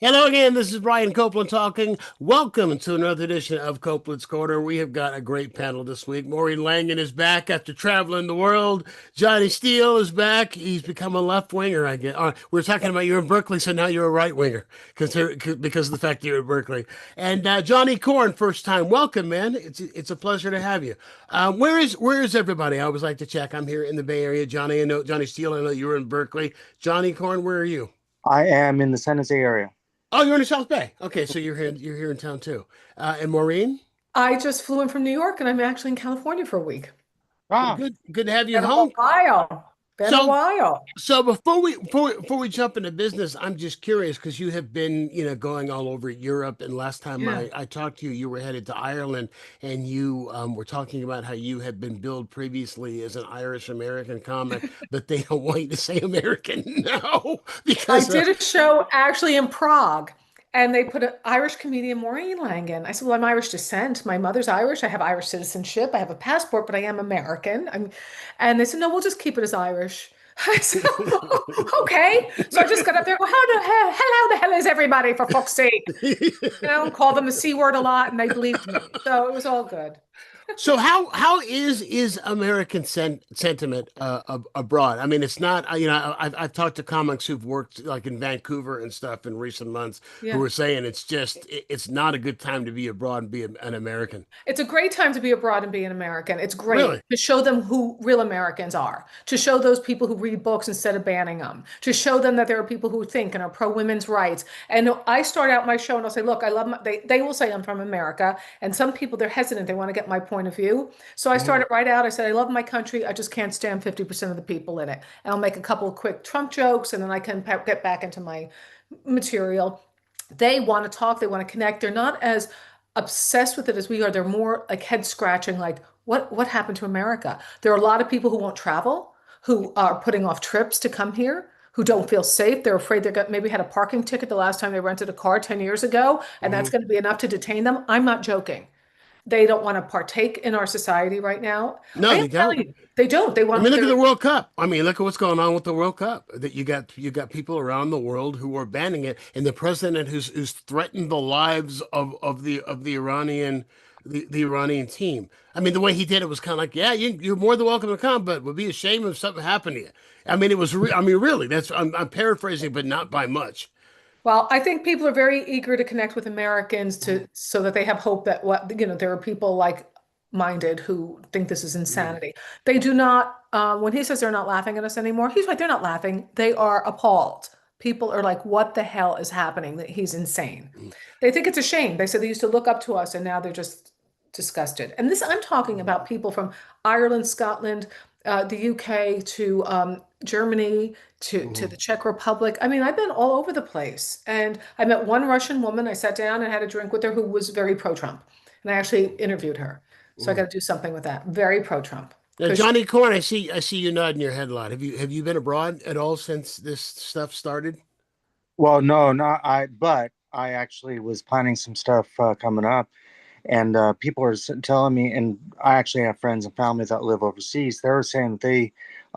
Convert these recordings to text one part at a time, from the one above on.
Hello again. This is Brian Copeland talking. Welcome to another edition of Copeland's Corner. We have got a great panel this week. Maureen Langan is back after traveling the world. Johnny Steele is back. He's become a left winger, I guess. We're talking about you're in Berkeley, so now you're a right winger because of the fact that you're in Berkeley. And Johnny Corn, first time. Welcome, man. It's a pleasure to have you. Where is everybody? I always like to check. I'm here in the Bay Area. Johnny Steele. I know you were in Berkeley. Johnny Corn, where are you? I am in the San Jose area. Oh, you're in the South Bay. Okay, so you're here in town too. And Maureen? I just flew in from New York and I'm actually in California for a week. Well, Ah, good to have you Been a home. while. Been a So while. so before we jump into business, I'm just curious because you have been, going all over Europe, and last time Yeah. I talked to you, you were headed to Ireland, and you were talking about how you had been billed previously as an Irish American comic, but they don't want you to say American now I because did a show actually in Prague and they put an Irish comedian, Maureen Langan. I said, well, I'm Irish descent. My mother's Irish. I have Irish citizenship. I have a passport, but I am American. And they said, no, we'll just keep it as Irish. I said, okay. So I just got up there, go, how the hell is everybody, for fuck's sake? Call them the C word a lot, and they believed me. So it was all good. So how is American sentiment abroad? I mean, it's not. I've talked to comics who've worked like in Vancouver and stuff in recent months who Yeah. are saying it's not a good time to be abroad and be an American. It's a great time to be abroad and be an American. It's great Really? to show them who real Americans are, to show those people who read books instead of banning them, to show them that there are people who think and are pro women's rights. And I start out my show and I'll say, look, I love they will say I'm from America. And some people, they're hesitant. They want to get my point of view. So I Mhm. started right out. I said, I love my country. I just can't stand 50% of the people in it. And I'll make a couple of quick Trump jokes and then I can get back into my material. They want to talk, they want to connect. They're not as obsessed with it as we are. They're more like head scratching, like what happened to America? There are a lot of people who won't travel, who are putting off trips to come here, who don't feel safe. They're afraid they got maybe had a parking ticket the last time they rented a car 10 years ago, and that's Mhm. going to be enough to detain them. I'm not joking. They don't want to partake in our society right now. I No, am they don't. telling you, they don't. They I mean, want look at their the World Cup. I mean, look at what's going on with the World Cup. That you got people around the world who are banning it, and the president who's threatened the lives of the the Iranian team. I mean, the way he did it was kind of like, yeah, you're more than welcome to come, but it would be a shame if something happened to you. I mean, I mean, really, I'm paraphrasing, but not by much. Well, I think people are very eager to connect with Americans to so that they have hope that there are people like minded who think this is Mhm. insanity. They do not, when he says they're not laughing at us anymore, he's right, they're not laughing. They are appalled. People are like, what the hell is happening? That he's insane. They think it's a shame. They said they used to look up to us and now they're just disgusted. And this, I'm talking about people from Ireland, Scotland, the UK to Germany to Mhm. the Czech Republic. I mean, I've been all over the place. And I met one Russian woman. I sat down and had a drink with her who was very pro-Trump. And I actually interviewed her. So I got Mhm. to do something with that. Very pro-Trump. Now, Because Johnny Corn, I see you nodding your head a lot. Have you been abroad at all since this stuff started? well, no, not I, but I actually was planning some stuff coming up, and people are telling me, and I actually have friends and family that live overseas. They're saying that they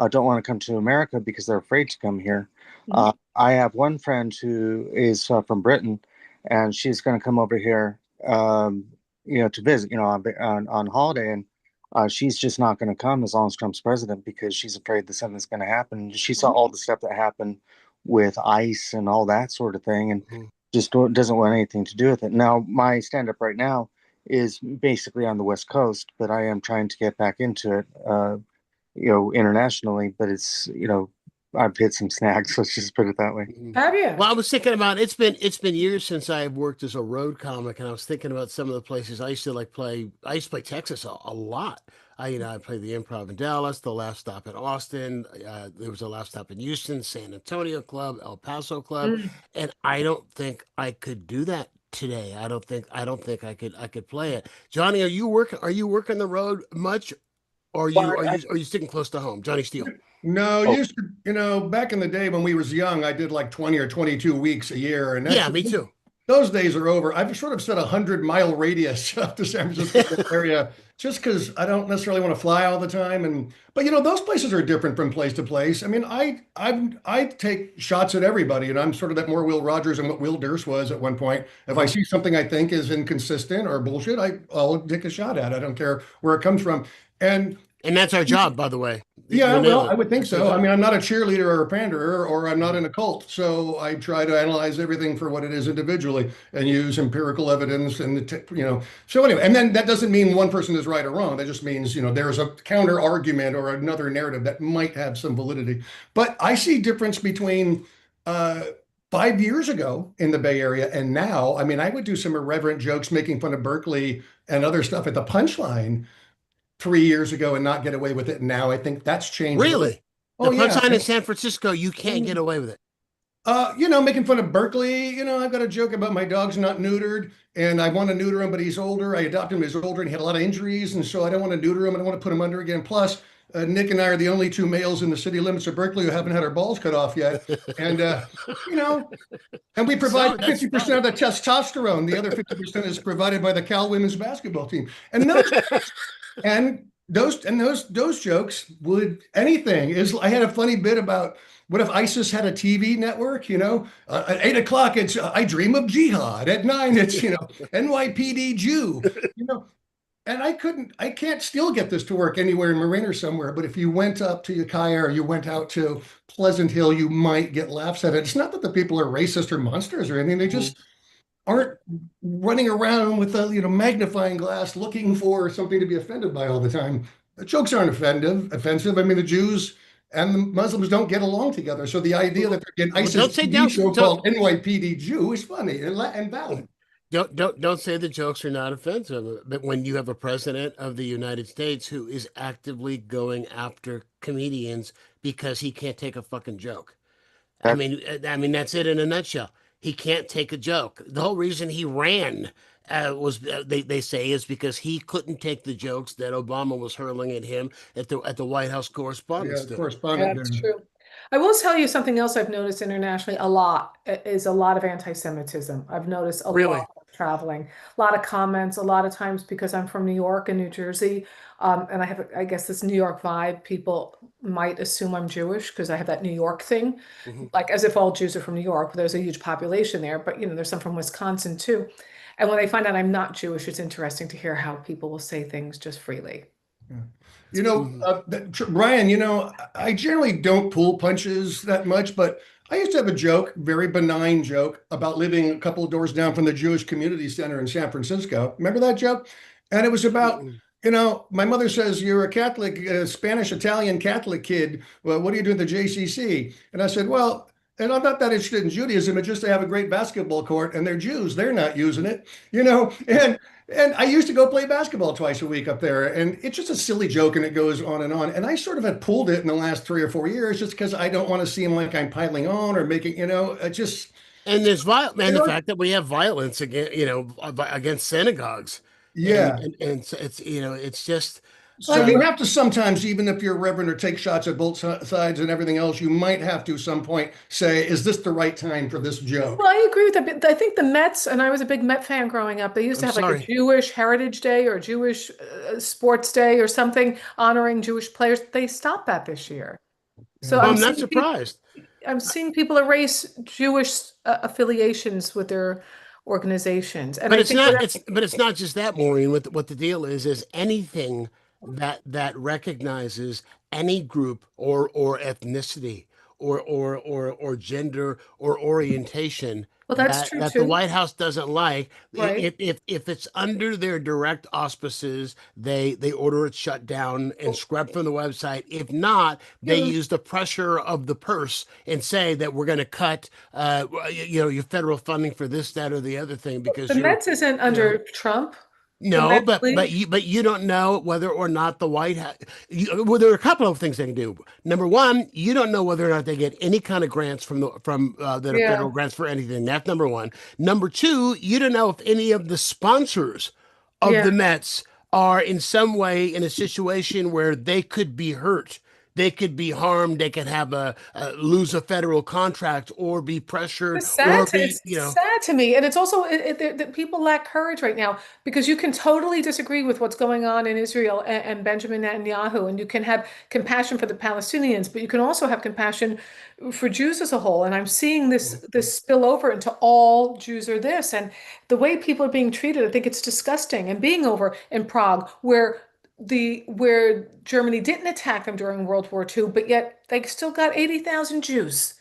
don't want to come to America because they're afraid to come here. I have one friend who is from Britain, and she's going to come over here, to visit, on holiday, and she's just not going to come as long as Trump's president because she's afraid that something's going to happen. She saw all the stuff that happened with ICE and all that sort of thing, and Mhm. just doesn't want anything to do with it. Now, my stand up right now is basically on the West Coast, but I am trying to get back into it, internationally. But I've hit some snags. Let's just put it that way. Mhm. have you? Well, I was thinking about it's been years since I've worked as a road comic, and I was thinking about some of the places I used to like play. I used to play Texas a lot. I played the Improv in Dallas, the Last Stop in Austin. There was a Last Stop in Houston, San Antonio Club, El Paso Club, Mm. and I don't think I could do that today. I don't think I could play it. Johnny, are you working the road much, or are Well, you are you are you sticking close to home? Johnny Steele. no, Oh, used to, back in the day when we was young, I did like 20 or 22 weeks a year, and Yeah, me too. those days are over. I've sort of set 100-mile radius of the San Francisco area just because I don't necessarily want to fly all the time. But those places are different from place to place. I mean, I take shots at everybody, and I'm sort of that more Will Rogers and what Will Durst was at one point. If I see something I think is inconsistent or bullshit, I'll take a shot at it. I don't care where it comes from. And that's our job, by the way. yeah, well, I would think so. I mean, I'm not a cheerleader or a panderer, or I'm not in a cult. So I try to analyze everything for what it is individually and use empirical evidence So anyway, and then that doesn't mean one person is right or wrong. That just means, there's a counter argument or another narrative that might have some validity. But I see difference between 5 years ago in the Bay Area and now. I mean, I would do some irreverent jokes making fun of Berkeley and other stuff at the punchline 3 years ago and not get away with it. Now I think that's changed. Really? Oh, the yeah. punchline in San Francisco, you can't get away with it. Making fun of Berkeley. I've got a joke about my dog's not neutered and I want to neuter him, but he's older. I adopted him, he's older, and he had a lot of injuries. And so I don't want to neuter him. I don't want to put him under again. Plus, Nick and I are the only two males in the city limits of Berkeley who haven't had our balls cut off yet. And, and we provide 50% of the testosterone. The other 50% is provided by the Cal women's basketball team. And those jokes would anything is. I had a funny bit about what if ISIS had a TV network, at 8 o'clock, it's I Dream of Jihad. At 9, it's, NYPD Jew, and I can't still get this to work anywhere in Marin or somewhere. But if you went up to Ukiah or you went out to Pleasant Hill, you might get laughs at it. It's not that the people are racist or monsters or anything. They just aren't running around with a magnifying glass looking for something to be offended by all the time. The jokes aren't offensive. I mean, the Jews and the Muslims don't get along together. So the idea that they're getting ISIS TV show called NYPD Jew is funny and valid. Don't say the jokes are not offensive. But when you have a president of the United States who is actively going after comedians because he can't take a fucking joke. I mean, that's it in a nutshell. He can't take a joke. The whole reason he ran was they say is because he couldn't take the jokes that Obama was hurling at him at the White House correspondence. Yeah, that's true. I will tell you something else I've noticed internationally a lot is a lot of anti-Semitism. I've noticed a lot traveling, a lot of comments, a lot of times because I'm from New York and New Jersey, and I have, I guess, this New York vibe. People might assume I'm Jewish because I have that New York thing, like as if all Jews are from New York. There's a huge population there, but there's some from Wisconsin too. And when they find out I'm not Jewish, it's interesting to hear how people will say things just freely. Yeah. Brian, I generally don't pull punches that much, but I used to have a joke, very benign joke, about living a couple of doors down from the Jewish Community Center in San Francisco. Remember that joke? And it was about, my mother says, you're a Catholic, Spanish, Italian Catholic kid. Well, what do you do at the JCC? And I said, well, and I'm not that interested in Judaism. It's just they have a great basketball court and they're Jews. They're not using it, and I used to go play basketball twice a week up there. And it's just a silly joke and it goes on. And I sort of had pulled it in the last 3 or 4 years just because I don't want to seem like I'm piling on or making, it just. And there's the fact that we have violence against synagogues. Yeah. And it's just. So you have to sometimes, even if you're a reverend or take shots at both sides and everything else, you might have to some point say, is this the right time for this joke? Well, I agree with that. I think the Mets, and I was a big Met fan growing up, they used to have like a Jewish Heritage Day or Jewish Sports Day or something honoring Jewish players. They stopped that this year. So I'm not surprised. I'm seeing people erase Jewish affiliations with their organizations. And but it's not just that, Maureen. What the deal is anything that recognizes any group or ethnicity or gender or orientation. Well, that's true that too. The White House doesn't like. Right. If it's under their direct auspices, they order it shut down and scrubbed from the website. If not, they use the pressure of the purse and say that we're going to cut your federal funding for this, that, or the other thing because the Mets isn't under Trump. No, but you don't know whether or not the White House. Well, there are a couple of things they can do. Number one, you don't know whether or not they get any kind of grants from federal grants for anything. That's number one. Number two, you don't know if any of the sponsors of the Mets are in some way in a situation where they could be hurt they could be harmed, they could have lose a federal contract or be pressured It's or sad. be, It's sad to me, and it's also that people lack courage right now because you can totally disagree with what's going on in Israel and Benjamin Netanyahu, and you can have compassion for the Palestinians, but you can also have compassion for Jews as a whole. And I'm seeing this spill over into all Jews are this, and the way people are being treated, I think it's disgusting. And being over in Prague, where Germany didn't attack them during World War II, but yet they still got 80,000 Jews.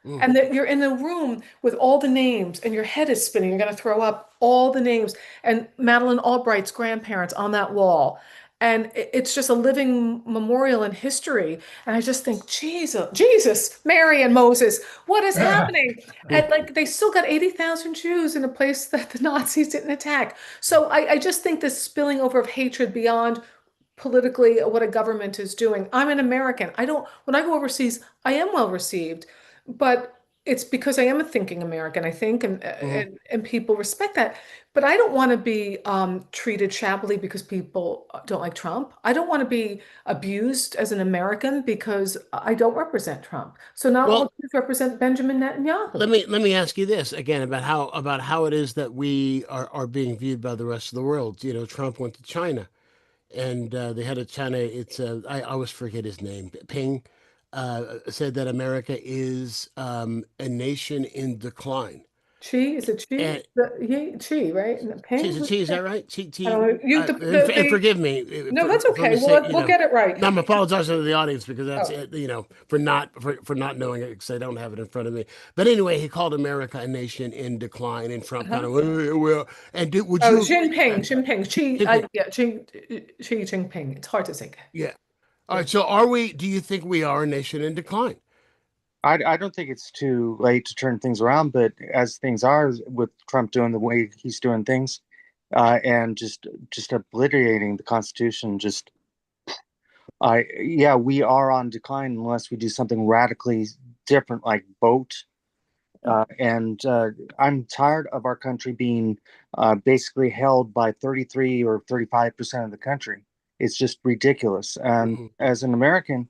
Mm. And that you're in the room with all the names and your head is spinning. You're going to throw up all the names and Madeleine Albright's grandparents on that wall. And it's just a living memorial in history. And I just think, Jesus, Mary and Moses, what is happening? And like they still got 80,000 Jews in a place that the Nazis didn't attack. So I just think this spilling over of hatred beyond politically what a government is doing. I'm an American. When I go overseas, I am well received, but it's because I am a thinking American, I think, and people respect that. But I don't want to be treated shabbily because people don't like Trump. I don't want to be abused as an American because I don't represent Trump. So not all Well, Jews represent Benjamin Netanyahu. let me ask you this again about how it is that we are being viewed by the rest of the world. You know, Trump went to China, and the head of China, I always forget his name, Ping, said that America is a nation in decline. Chi, is it Chi? And Chi, right? And cheese, Ping? is that right? I don't know. And forgive me No, that's for okay. mistake, We'll get it right. I'm apologizing to the audience because that's Oh. it, for not knowing it because I don't have it in front of me. But anyway, he called America a nation in decline, and Trump kind Uh-huh. of well. And would Oh, you agree with Jinping, that? Jinping, Jinping. yeah, Xi Jinping. It's hard to say. Yeah. All Yeah. right. So, do you think we are a nation in decline? I don't think it's too late to turn things around, but as things are with Trump doing the way he's doing things, and just obliterating the Constitution, just I yeah, we are on decline unless we do something radically different, like vote. And I'm tired of our country being basically held by 33 or 35% of the country. It's just ridiculous. And Hmm. as an American,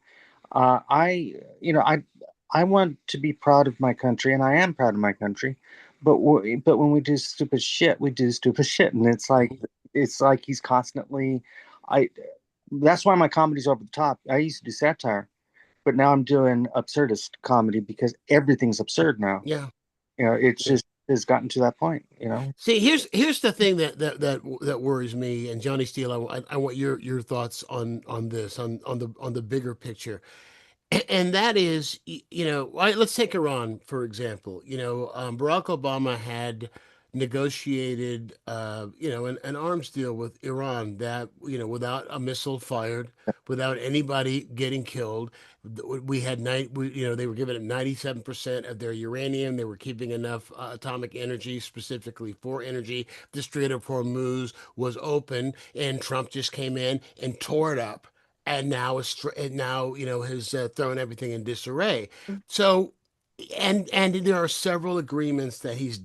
I, you know, I want to be proud of my country, and I am proud of my country. But when we do stupid shit, we do stupid shit, and it's like he's constantly. I That's why my comedy's over the top. I used to do satire, but now I'm doing absurdist comedy because everything's absurd now. Yeah. It's just has gotten to that point. See, here's the thing that worries me, and Johnny Steele, I want your thoughts on this on the bigger picture. And that is, let's take Iran, for example. Barack Obama had negotiated, an arms deal with Iran that, without a missile fired, without anybody getting killed, we had they were giving it 97% of their uranium. They were keeping enough atomic energy, specifically for energy. The Strait of Hormuz was open, and Trump just came in and tore it up and now has thrown everything in disarray. So, and there are several agreements that he's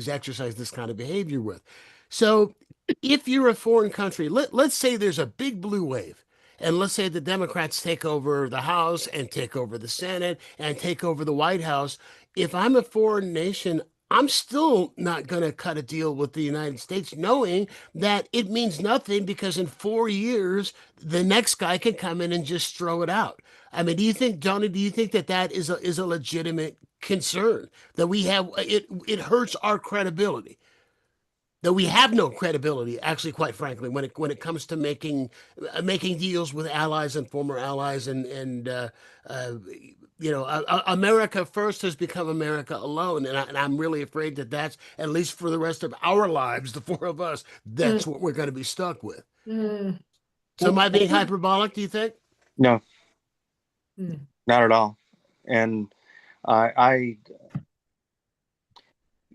exercised this kind of behavior with. So, if you're a foreign country, let's say there's a big blue wave. And let's say the Democrats take over the House and take over the Senate and take over the White House. If I'm a foreign nation, I'm still not going to cut a deal with the United States, knowing that it means nothing because in 4 years, the next guy can come in and just throw it out. I mean, Johnny, do you think that is a legitimate concern that we have? It hurts our credibility. That we have no credibility, actually, quite frankly, when it comes to making deals with allies and former allies, uh, America first has become America alone, and I'm really afraid that's at least for the rest of our lives, the four of us, Mm, that's what we're going to be stuck with. mm, So, am I being hyperbolic? Do you think? No, mm. not at all. And I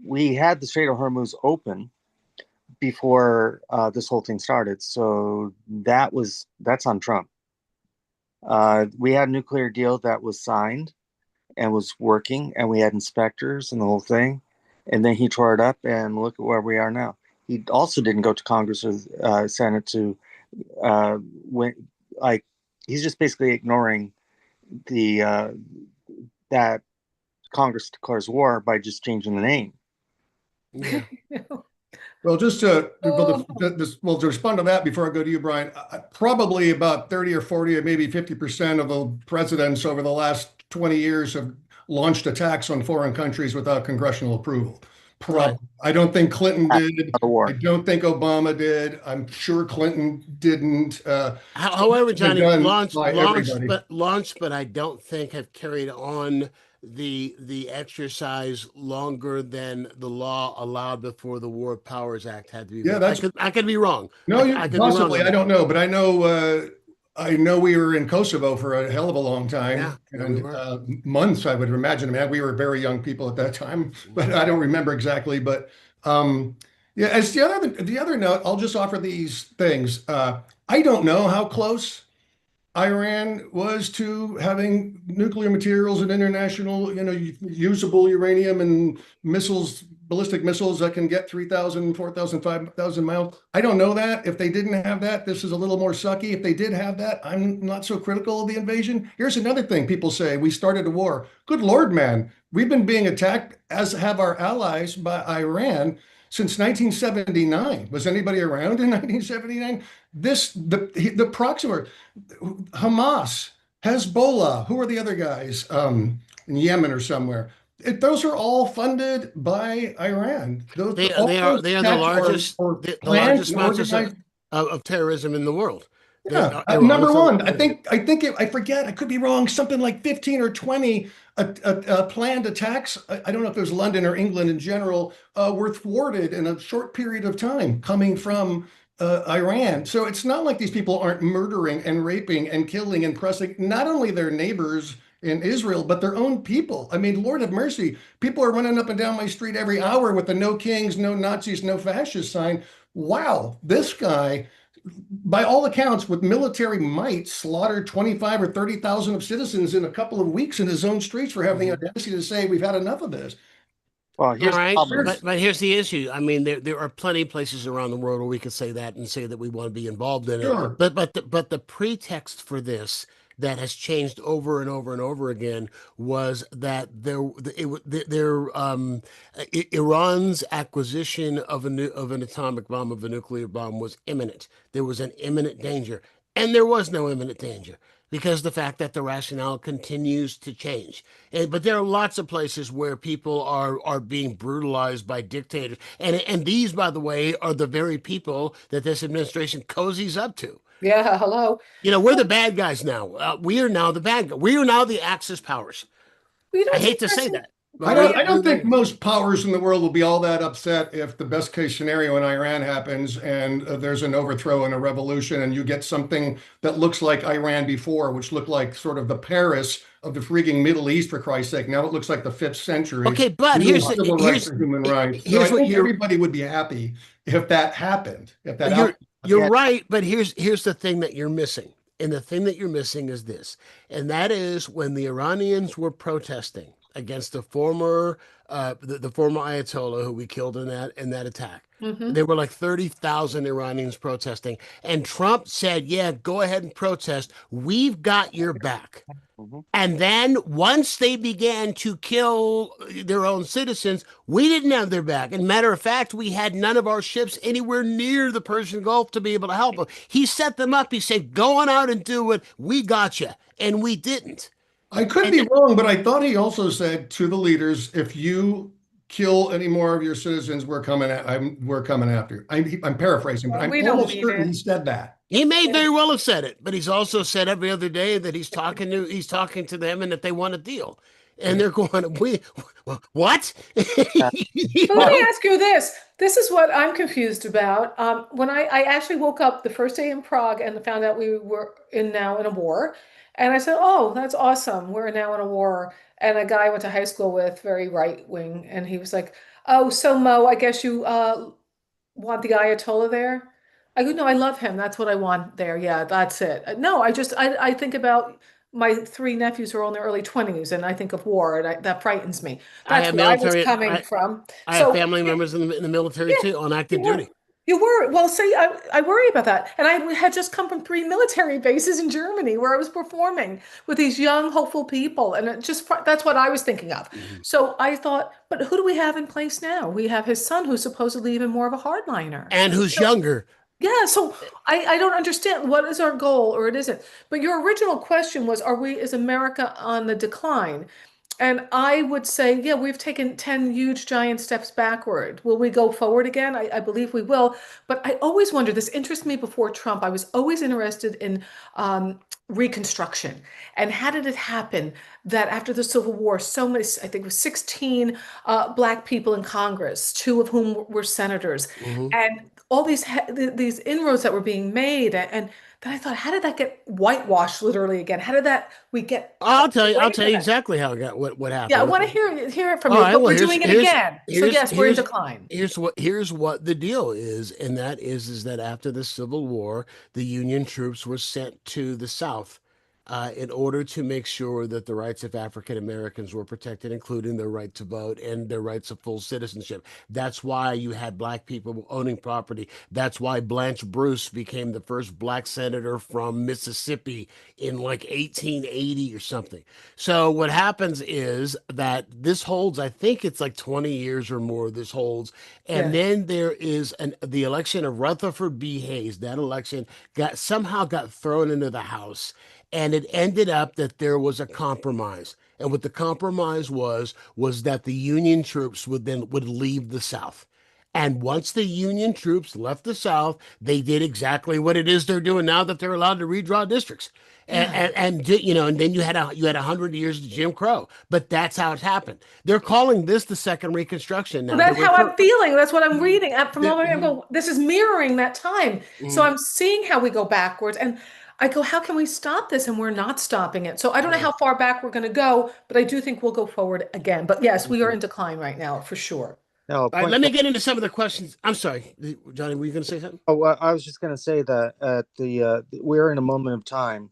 we had the Strait of Hormuz open before this whole thing started, so that's on Trump. We had a nuclear deal that was signed and was working, and we had inspectors and the whole thing, and then he tore it up, and look at where we are now. He also didn't go to Congress or Senate to when like he's just basically ignoring the that Congress declares war by just changing the name. Yeah. Well, just to Oh. to respond to that before I go to you, Brian, probably about 30 or 40 or maybe 50% of the presidents over the last 20 years have launched attacks on foreign countries without congressional approval. Right. I don't think Clinton did. The war. I don't think Obama did. I'm sure Clinton didn't. However, Johnny, launched, everybody. but I don't think have carried on the exercise longer than the law allowed before the War Powers Act had to be. Yeah, I could be wrong. No, I could possibly. be wrong. I don't know, but I know we were in Kosovo for a hell of a long time, Yeah, and months, I would imagine. Man, we were very young people at that time, but I don't remember exactly. But yeah, as the other note, I'll just offer these things. I don't know how close Iran was to having nuclear materials and international, usable uranium and missiles, ballistic missiles that can get 3,000, 4,000, 5,000 miles. I don't know that. If they didn't have that, this is a little more sucky. If they did have that, I'm not so critical of the invasion. Here's another thing people say: we started a war. Good Lord, man. We've been being attacked, as have our allies, by Iran since 1979. Was anybody around in 1979? The proxy war, Hamas, Hezbollah, who are the other guys in Yemen or somewhere? Those are all funded by Iran. They are the largest sponsors of terrorism in the world. Yeah, number one. I forget. I could be wrong. Something like 15 or 20 planned attacks. I don't know if it was London or England in general, were thwarted in a short period of time coming from Iran. So it's not like these people aren't murdering and raping and killing and pressing not only their neighbors in Israel, but their own people. I mean, Lord have mercy. People are running up and down my street every hour with the no kings, no Nazis, no fascist sign. Wow, this guy, by all accounts, with military might, slaughtered 25 or 30,000 of citizens in a couple of weeks in his own streets for having the audacity to say, we've had enough of this. Well, here's but here's the issue. I mean, there are plenty of places around the world where we could say that and say that we want to be involved in it. But the pretext for this that has changed over and over and over again was that Iran's acquisition of an atomic bomb, of a nuclear bomb, was imminent. There was an imminent danger, and there was no imminent danger, because the fact that the rationale continues to change. But there are lots of places where people are being brutalized by dictators. And these, by the way, are the very people that this administration cozies up to. Yeah, hello. We're the bad guys now. We are now the bad guys. We are now the Axis powers. I hate to say that. I don't think most powers in the world will be all that upset if the best case scenario in Iran happens and there's an overthrow and a revolution and you get something that looks like Iran before, which looked like sort of the Paris of the freaking Middle East, for Christ's sake. Now it looks like the 5th century. Okay, but here's human rights. So I think everybody would be happy if that happened. You're right, but here's the thing that you're missing. And the thing that you're missing is this, and that is when the Iranians were protesting against the former Ayatollah who we killed in that attack. Mm-hmm. There were like 30,000 Iranians protesting, and Trump said, "Yeah, go ahead and protest. We've got your back." Mm-hmm. And then once they began to kill their own citizens, we didn't have their back. And matter of fact, we had none of our ships anywhere near the Persian Gulf to be able to help them. He set them up. He said, "Go on out and do it. We got you," and we didn't. I could be wrong, but I thought he also said to the leaders, if you kill any more of your citizens, we're coming after you. I'm paraphrasing, but I'm almost certain he said that. He may very well have said it, but he's also said every other day that he's talking to them and that they want a deal. And they're going, what? Let me ask you this. This is what I'm confused about. When I actually woke up the first day in Prague and found out we were now in a war. And I said, oh, that's awesome. We're now in a war. And a guy I went to high school with, very right wing, and he was like, oh, so Mo, I guess you want the Ayatollah there? I go, no, I love him. That's what I want there. Yeah, that's it. No, I think about my 3 nephews who are all in their early 20s, and I think of war, and that frightens me. That's where I was coming from. I have family members in the military too, on active duty. You were. Well, see, I worry about that. And I had just come from 3 military bases in Germany where I was performing with these young, hopeful people. And that's what I was thinking of. Mhm. So I thought, but who do we have in place now? We have his son, who's supposedly even more of a hardliner. And who's younger? Yeah, so I don't understand what is our goal or it isn't. But your original question was, is America on the decline? And I would say, yeah, we've taken 10 huge giant steps backward. Will we go forward again? I believe we will. But I always wonder, this interests me before Trump. I was always interested in Reconstruction. And how did it happen that after the Civil War, so many, I think it was 16 Black people in Congress, two of whom were senators, Mhm. and all these inroads that were being made. And then I thought, how did that get whitewashed literally again? How did that we get I'll away tell from you it? exactly how it got what Yeah, I happened. want to hear it from All you, right, but well we're doing it again. So yes, we're in decline. here's what the deal is, and that is that after the Civil War, the Union troops were sent to the South in order to make sure that the rights of African Americans were protected, including their right to vote and their rights of full citizenship. That's why you had black people owning property. That's why Blanche Bruce became the first black senator from Mississippi in like 1880 or something. So what happens is that this holds, I think it's like 20 years or more this holds. And Yeah. then there is the election of Rutherford B. Hayes. That election somehow got thrown into the House. And it ended up that there was a compromise. And what the compromise was that the Union troops would leave the South. And once the Union troops left the South, they did exactly what it is they're doing now that they're allowed to redraw districts. Yeah. And then you had 100 years of Jim Crow, but that's how it happened. They're calling this the Second Reconstruction Well, now. that's how I'm feeling. That's what I'm reading. From all I Mhm, go, this is mirroring that time. So mhm, I'm seeing how we go backwards, and I go, how can we stop this? And we're not stopping it. So I don't know yeah. how far back we're going to go, but I do think we'll go forward again. But yes, we are Mhm. in decline right now for sure. No, All right, point. let me get into some of the questions. I'm sorry, Johnny, were you going to say something? Oh, well, I was just going to say that at we're in a moment of time,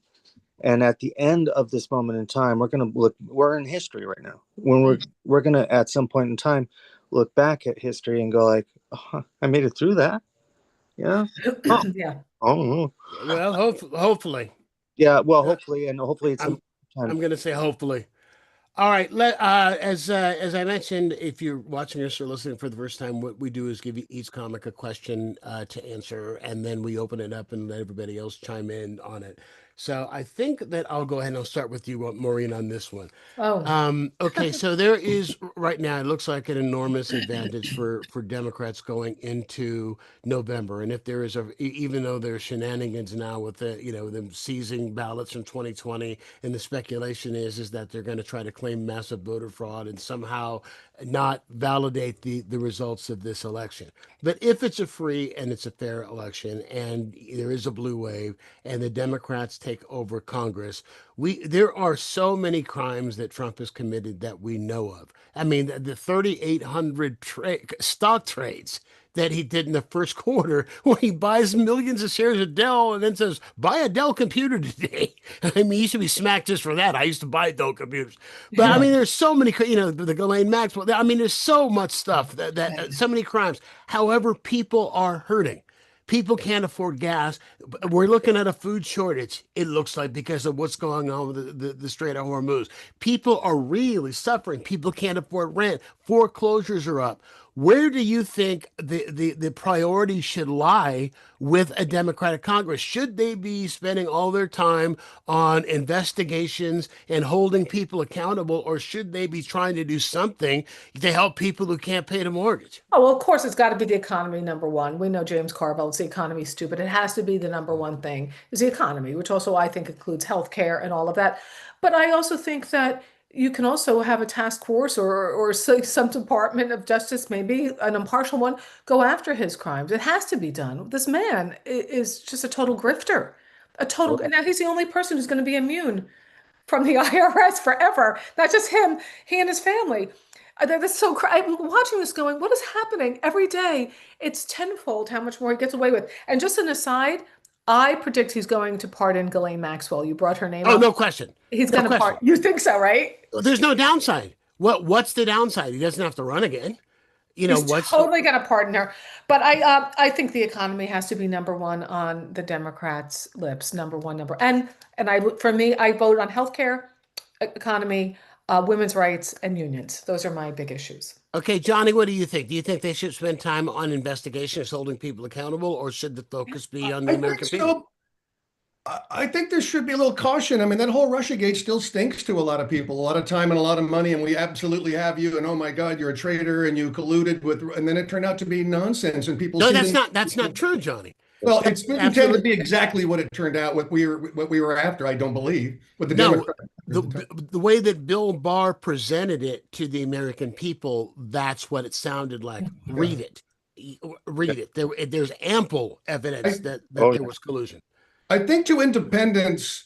and at the end of this moment in time, we're going to look. We're in history right now. When we're going to at some point in time look back at history and go like, oh, I made it through that. Yeah. Oh, Yeah. oh, Well, hopefully. yeah. Well, Uh, hopefully it's some I'm time. I'm going to say hopefully. All right. As I mentioned, if you're watching us or listening for the first time, what we do is give each comic a question to answer, and then we open it up and let everybody else chime in on it. So I think that I'll go ahead and I'll start with you, Maureen, on this one. Oh, Okay, so there is right now, it looks like an enormous advantage for Democrats going into November. And if there is even though there's shenanigans now with them seizing ballots from 2020, and the speculation is that they're going to try to claim massive voter fraud and somehow not validate the results of this election. But if it's a free and it's a fair election and there is a blue wave and the Democrats take over Congress, there are so many crimes that Trump has committed that we know of. I mean, the 3,800 stock trades that he did in the first quarter, where he buys millions of shares of Dell and then says, "Buy a Dell computer today." I mean, he should be smacked just for that. I used to buy Dell computers, but I yeah. mean, there's so many, the Ghislaine Maxwell. I mean, there's so much stuff so many crimes. However, people are hurting. People can't afford gas. We're looking at a food shortage, it looks like, because of what's going on with the Strait of Hormuz. People are really suffering. People can't afford rent. Foreclosures are up. Where do you think the priority should lie with a Democratic Congress? Should they be spending all their time on investigations and holding people accountable, or should they be trying to do something to help people who can't pay the mortgage? Oh, well, of course, it's got to be the economy number one. We know James Carville, it's the economy stupid. It has to be the number one thing is the economy, which also I think includes healthcare and all of that. But I also think that you can also have a task force or some department of justice, maybe an impartial one, go after his crimes. It has to be done. This man is just a total grifter, a total, and now he's the only person who's going to be immune from the IRS forever. Not just him, he and his family. That's so I'm watching this going, what is happening every day? It's tenfold how much more he gets away with. And just an aside, I predict he's going to pardon Ghislaine Maxwell. You brought her name Oh, up. no question. He's No going to question. pardon. You think so, right? There's no downside. What's the downside? He doesn't have to run again. you know, He's what's totally going to pardon her. But I think the economy has to be number one on the Democrats' lips. Number one, for me, I vote on healthcare, economy, women's rights, and unions. Those are my big issues. okay, Johnny, what do you think? Do you think they should spend time on investigations, holding people accountable, or should the focus be on the I think American people? so. I think there should be a little caution. I mean, that whole Russiagate still stinks to a lot of people, a lot of time and a lot of money, and we absolutely have you. And oh my God, you're a traitor, and you colluded with, and then it turned out to be nonsense. And people No, see that's not true, Johnny. Well, it's That's intended to be exactly what it turned out. What we were after. I don't believe what the No, Democrats. the way that Bill Barr presented it to the American people, that's what it sounded like. Read it. Read it. There's ample evidence that there was collusion. I think to independents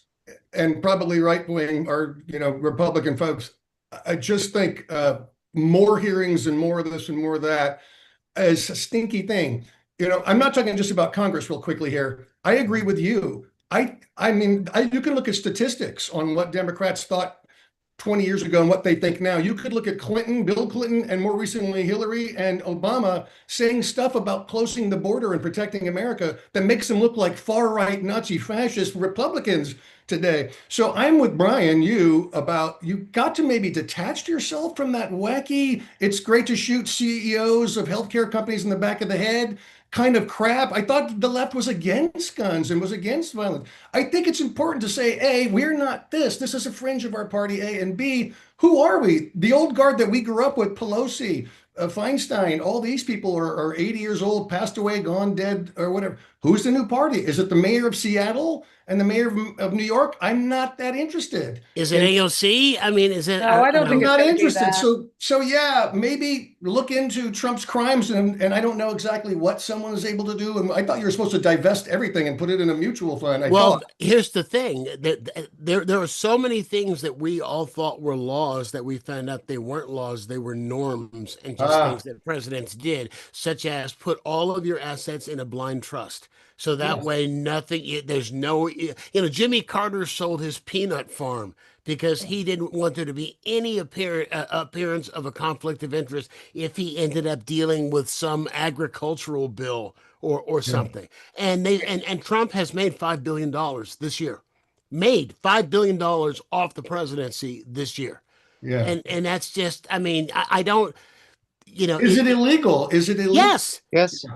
and probably right wing or Republican folks, I just think more hearings and more of this and more of that is a stinky thing. I'm not talking just about Congress real quickly here. I agree with you. I mean, you can look at statistics on what Democrats thought 20 years ago and what they think now. You could look at Clinton, Bill Clinton, and more recently Hillary and Obama saying stuff about closing the border and protecting America that makes them look like far-right Nazi fascist Republicans today. So I'm with Brian, you got to maybe detach yourself from that wacky, it's great to shoot CEOs of healthcare companies in the back of the head kind of crap. I thought the left was against guns and was against violence. I think it's important to say, A, we're not this. This is a fringe of our party, A, and B, who are we? The old guard that we grew up with, Pelosi, Feinstein, all these people are 80 years old, passed away, gone dead, or whatever. Who's the new party? Is it the mayor of Seattle and the mayor of New York? I'm not that interested. Is it AOC? I mean, is it? No, I don't think I'm it's not gonna be interested. that. So yeah, maybe look into Trump's crimes, and I don't know exactly what someone is able to do. And I thought you were supposed to divest everything and put it in a mutual fund. Here's the thing: that there are so many things that we all thought were laws that we found out they weren't laws; they were norms and just things that presidents did, such as put all of your assets in a blind trust. So that way, there's no, Jimmy Carter sold his peanut farm because he didn't want there to be any appearance of a conflict of interest if he ended up dealing with some agricultural bill or something. And Trump has made $5 billion this year, made $5 billion off the presidency this year. Yeah. And that's just, I mean, I don't, Is it illegal? Is it illegal?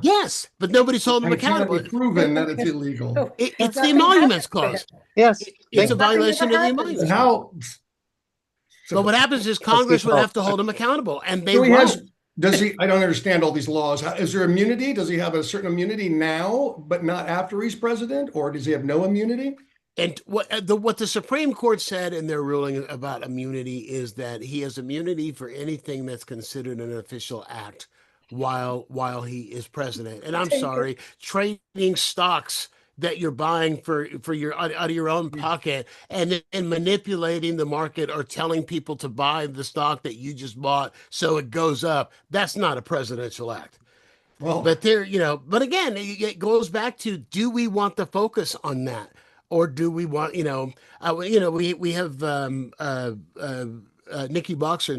Yes, but nobody's holding him accountable. It's proven that it's illegal. It's the emoluments clause. Yes. It's a violation of the emoluments. How? But what happens is Congress would have to hold him accountable, and they won't. Does he? I don't understand all these laws. Is there immunity? Does he have a certain immunity now, but not after he's president, or does he have no immunity? And what the Supreme Court said in their ruling about immunity is that he has immunity for anything that's considered an official act while he is president. And I'm sorry, trading stocks that you're buying for your out of your own pocket and manipulating the market or telling people to buy the stock that you just bought so it goes up, that's not a presidential act. Well, but but again, it goes back to, do we want the focus on that? Or do we want, we have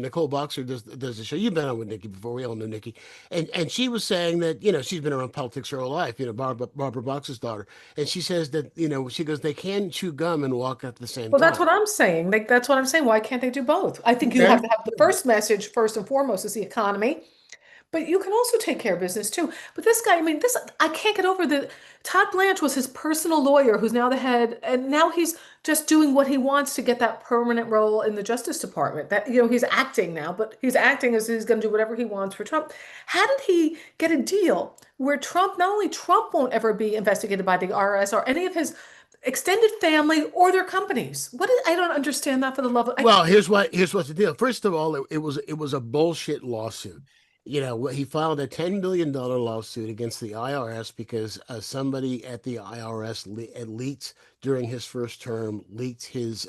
Nicole Boxer does the show. You've been on with Nikki before. We all know Nikki. And she was saying that, she's been around politics her whole life, Barbara Boxer's daughter. And she says that, she goes, they can chew gum and walk at the same time. Well, that's what I'm saying. That's what I'm saying. Why can't they do both? I think you have to have the first message, first and foremost, is the economy. But you can also take care of business too. But this guy, I can't get over Todd Blanche was his personal lawyer, who's now the head, and now he's just doing what he wants to get that permanent role in the Justice Department. That, he's acting now, but he's acting as he's going to do whatever he wants for Trump. How did he get a deal where not only Trump won't ever be investigated by the IRS or any of his extended family or their companies? I don't understand that, for the love of. Well, here's what's the deal. First of all, it was a bullshit lawsuit. He filed a $10 billion lawsuit against the IRS because somebody at the IRS leaked during his first term, leaked his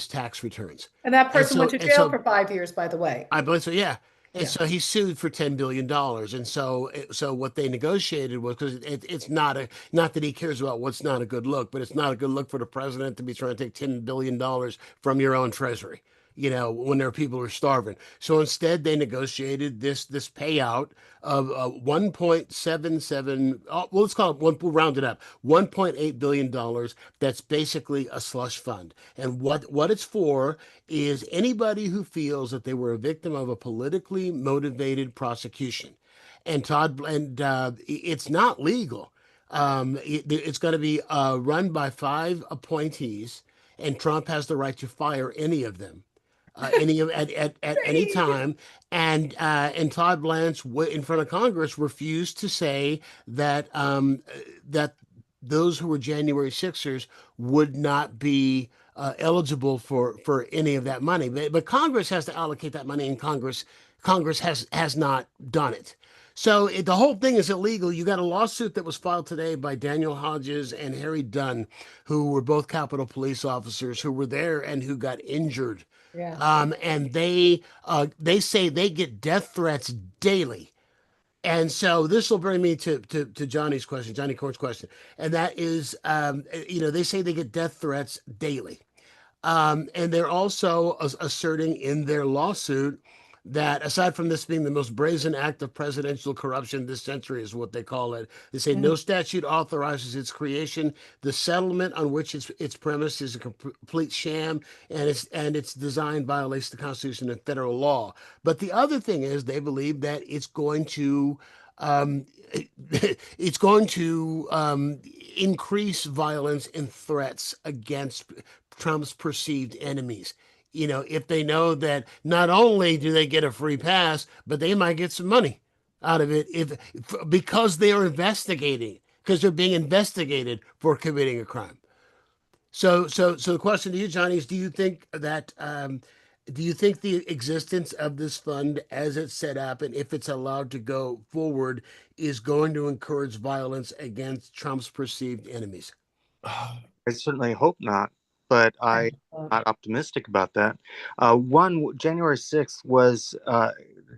tax returns. And that person went to jail for 5 years, by the way. I believe so, yeah. And so he sued for $10 billion. And so what they negotiated was, because it's not that he cares about what's not a good look, but it's not a good look for the president to be trying to take $10 billion from your own treasury. when there are people who are starving. So instead, they negotiated this payout of 1.77. Well, let's call it one. We'll round it up. $1.8 billion. That's basically a slush fund. And what it's for is anybody who feels that they were a victim of a politically motivated prosecution. It's not legal. It's going to be run by 5 appointees, and Trump has the right to fire any of them, at any time. And Todd Blanche in front of Congress refused to say that those who were January Sixers would not be eligible for any of that money. But Congress has to allocate that money, and Congress has not done it. So the whole thing is illegal. You got a lawsuit that was filed today by Daniel Hodges and Harry Dunn, who were both Capitol Police officers who were there and who got injured. Yeah. And they say they get death threats daily. And so this will bring me to Johnny Corn's question, and that is, they say they get death threats daily. And they're also asserting in their lawsuit that aside from this being the most brazen act of presidential corruption this century, is what they call it, they say no statute authorizes its creation. The settlement on which it's premised is a complete sham, and its design violates the Constitution and federal law. But the other thing is they believe that it's going to increase violence and threats against Trump's perceived enemies. If they know that not only do they get a free pass, but they might get some money out of it because they are investigating, because they're being investigated for committing a crime. So the question to you, Johnny, is do you think the existence of this fund as it's set up, and if it's allowed to go forward, is going to encourage violence against Trump's perceived enemies? I certainly hope not, but I'm not optimistic about that. January 6th was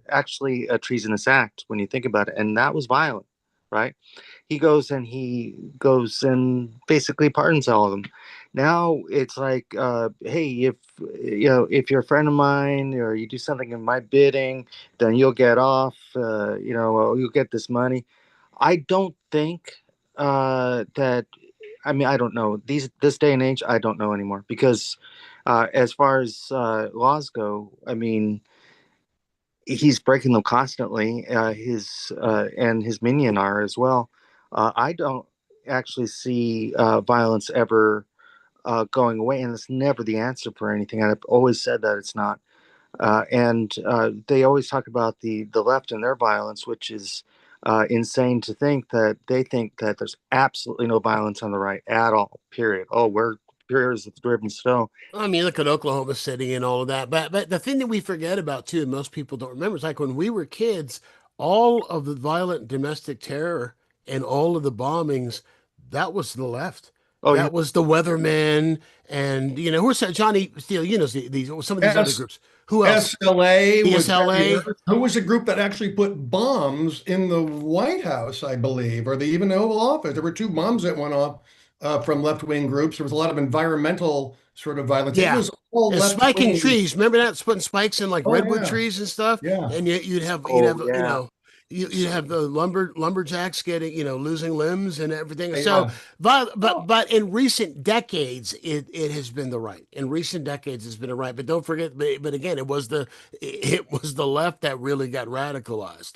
actually a treasonous act when you think about it, and that was violent, right? He goes and basically pardons all of them. Now it's like, hey, if you're a friend of mine or you do something in my bidding, then you'll get off. You'll get this money. I don't think that. I mean, I don't know. This day and age, I don't know anymore because, as far as laws go, I mean, he's breaking them constantly. And his minion are as well. I don't actually see violence ever going away, and it's never the answer for anything. I've always said that it's not. And they always talk about the left and their violence, which is insane to think that they think that there's absolutely no violence on the right at all. Period. Oh, we're pure as the driven snow. I mean, look at Oklahoma City and all of that. But the thing that we forget about too, and most people don't remember, is like when we were kids, all of the violent domestic terror and all of the bombings, that was the left. Oh, yeah. That was the Weathermen, and who's Johnny Steele? Some of these other groups. Who else? SLA The was SLA. who was a group that actually put bombs in the White House, I believe, or even the Oval Office. There were 2 bombs that went off from left-wing groups. There was a lot of environmental sort of violence. It Yeah. was all And spiking left-wing. trees. Remember that? Putting spikes in like Oh, redwood yeah. trees and stuff. Yeah. And you'd have yeah. you'd have the lumberjacks getting losing limbs and everything. Yeah. So, but in recent decades, it has been the right. In recent decades, it's been the right. But don't forget. But again, it was the left that really got radicalized.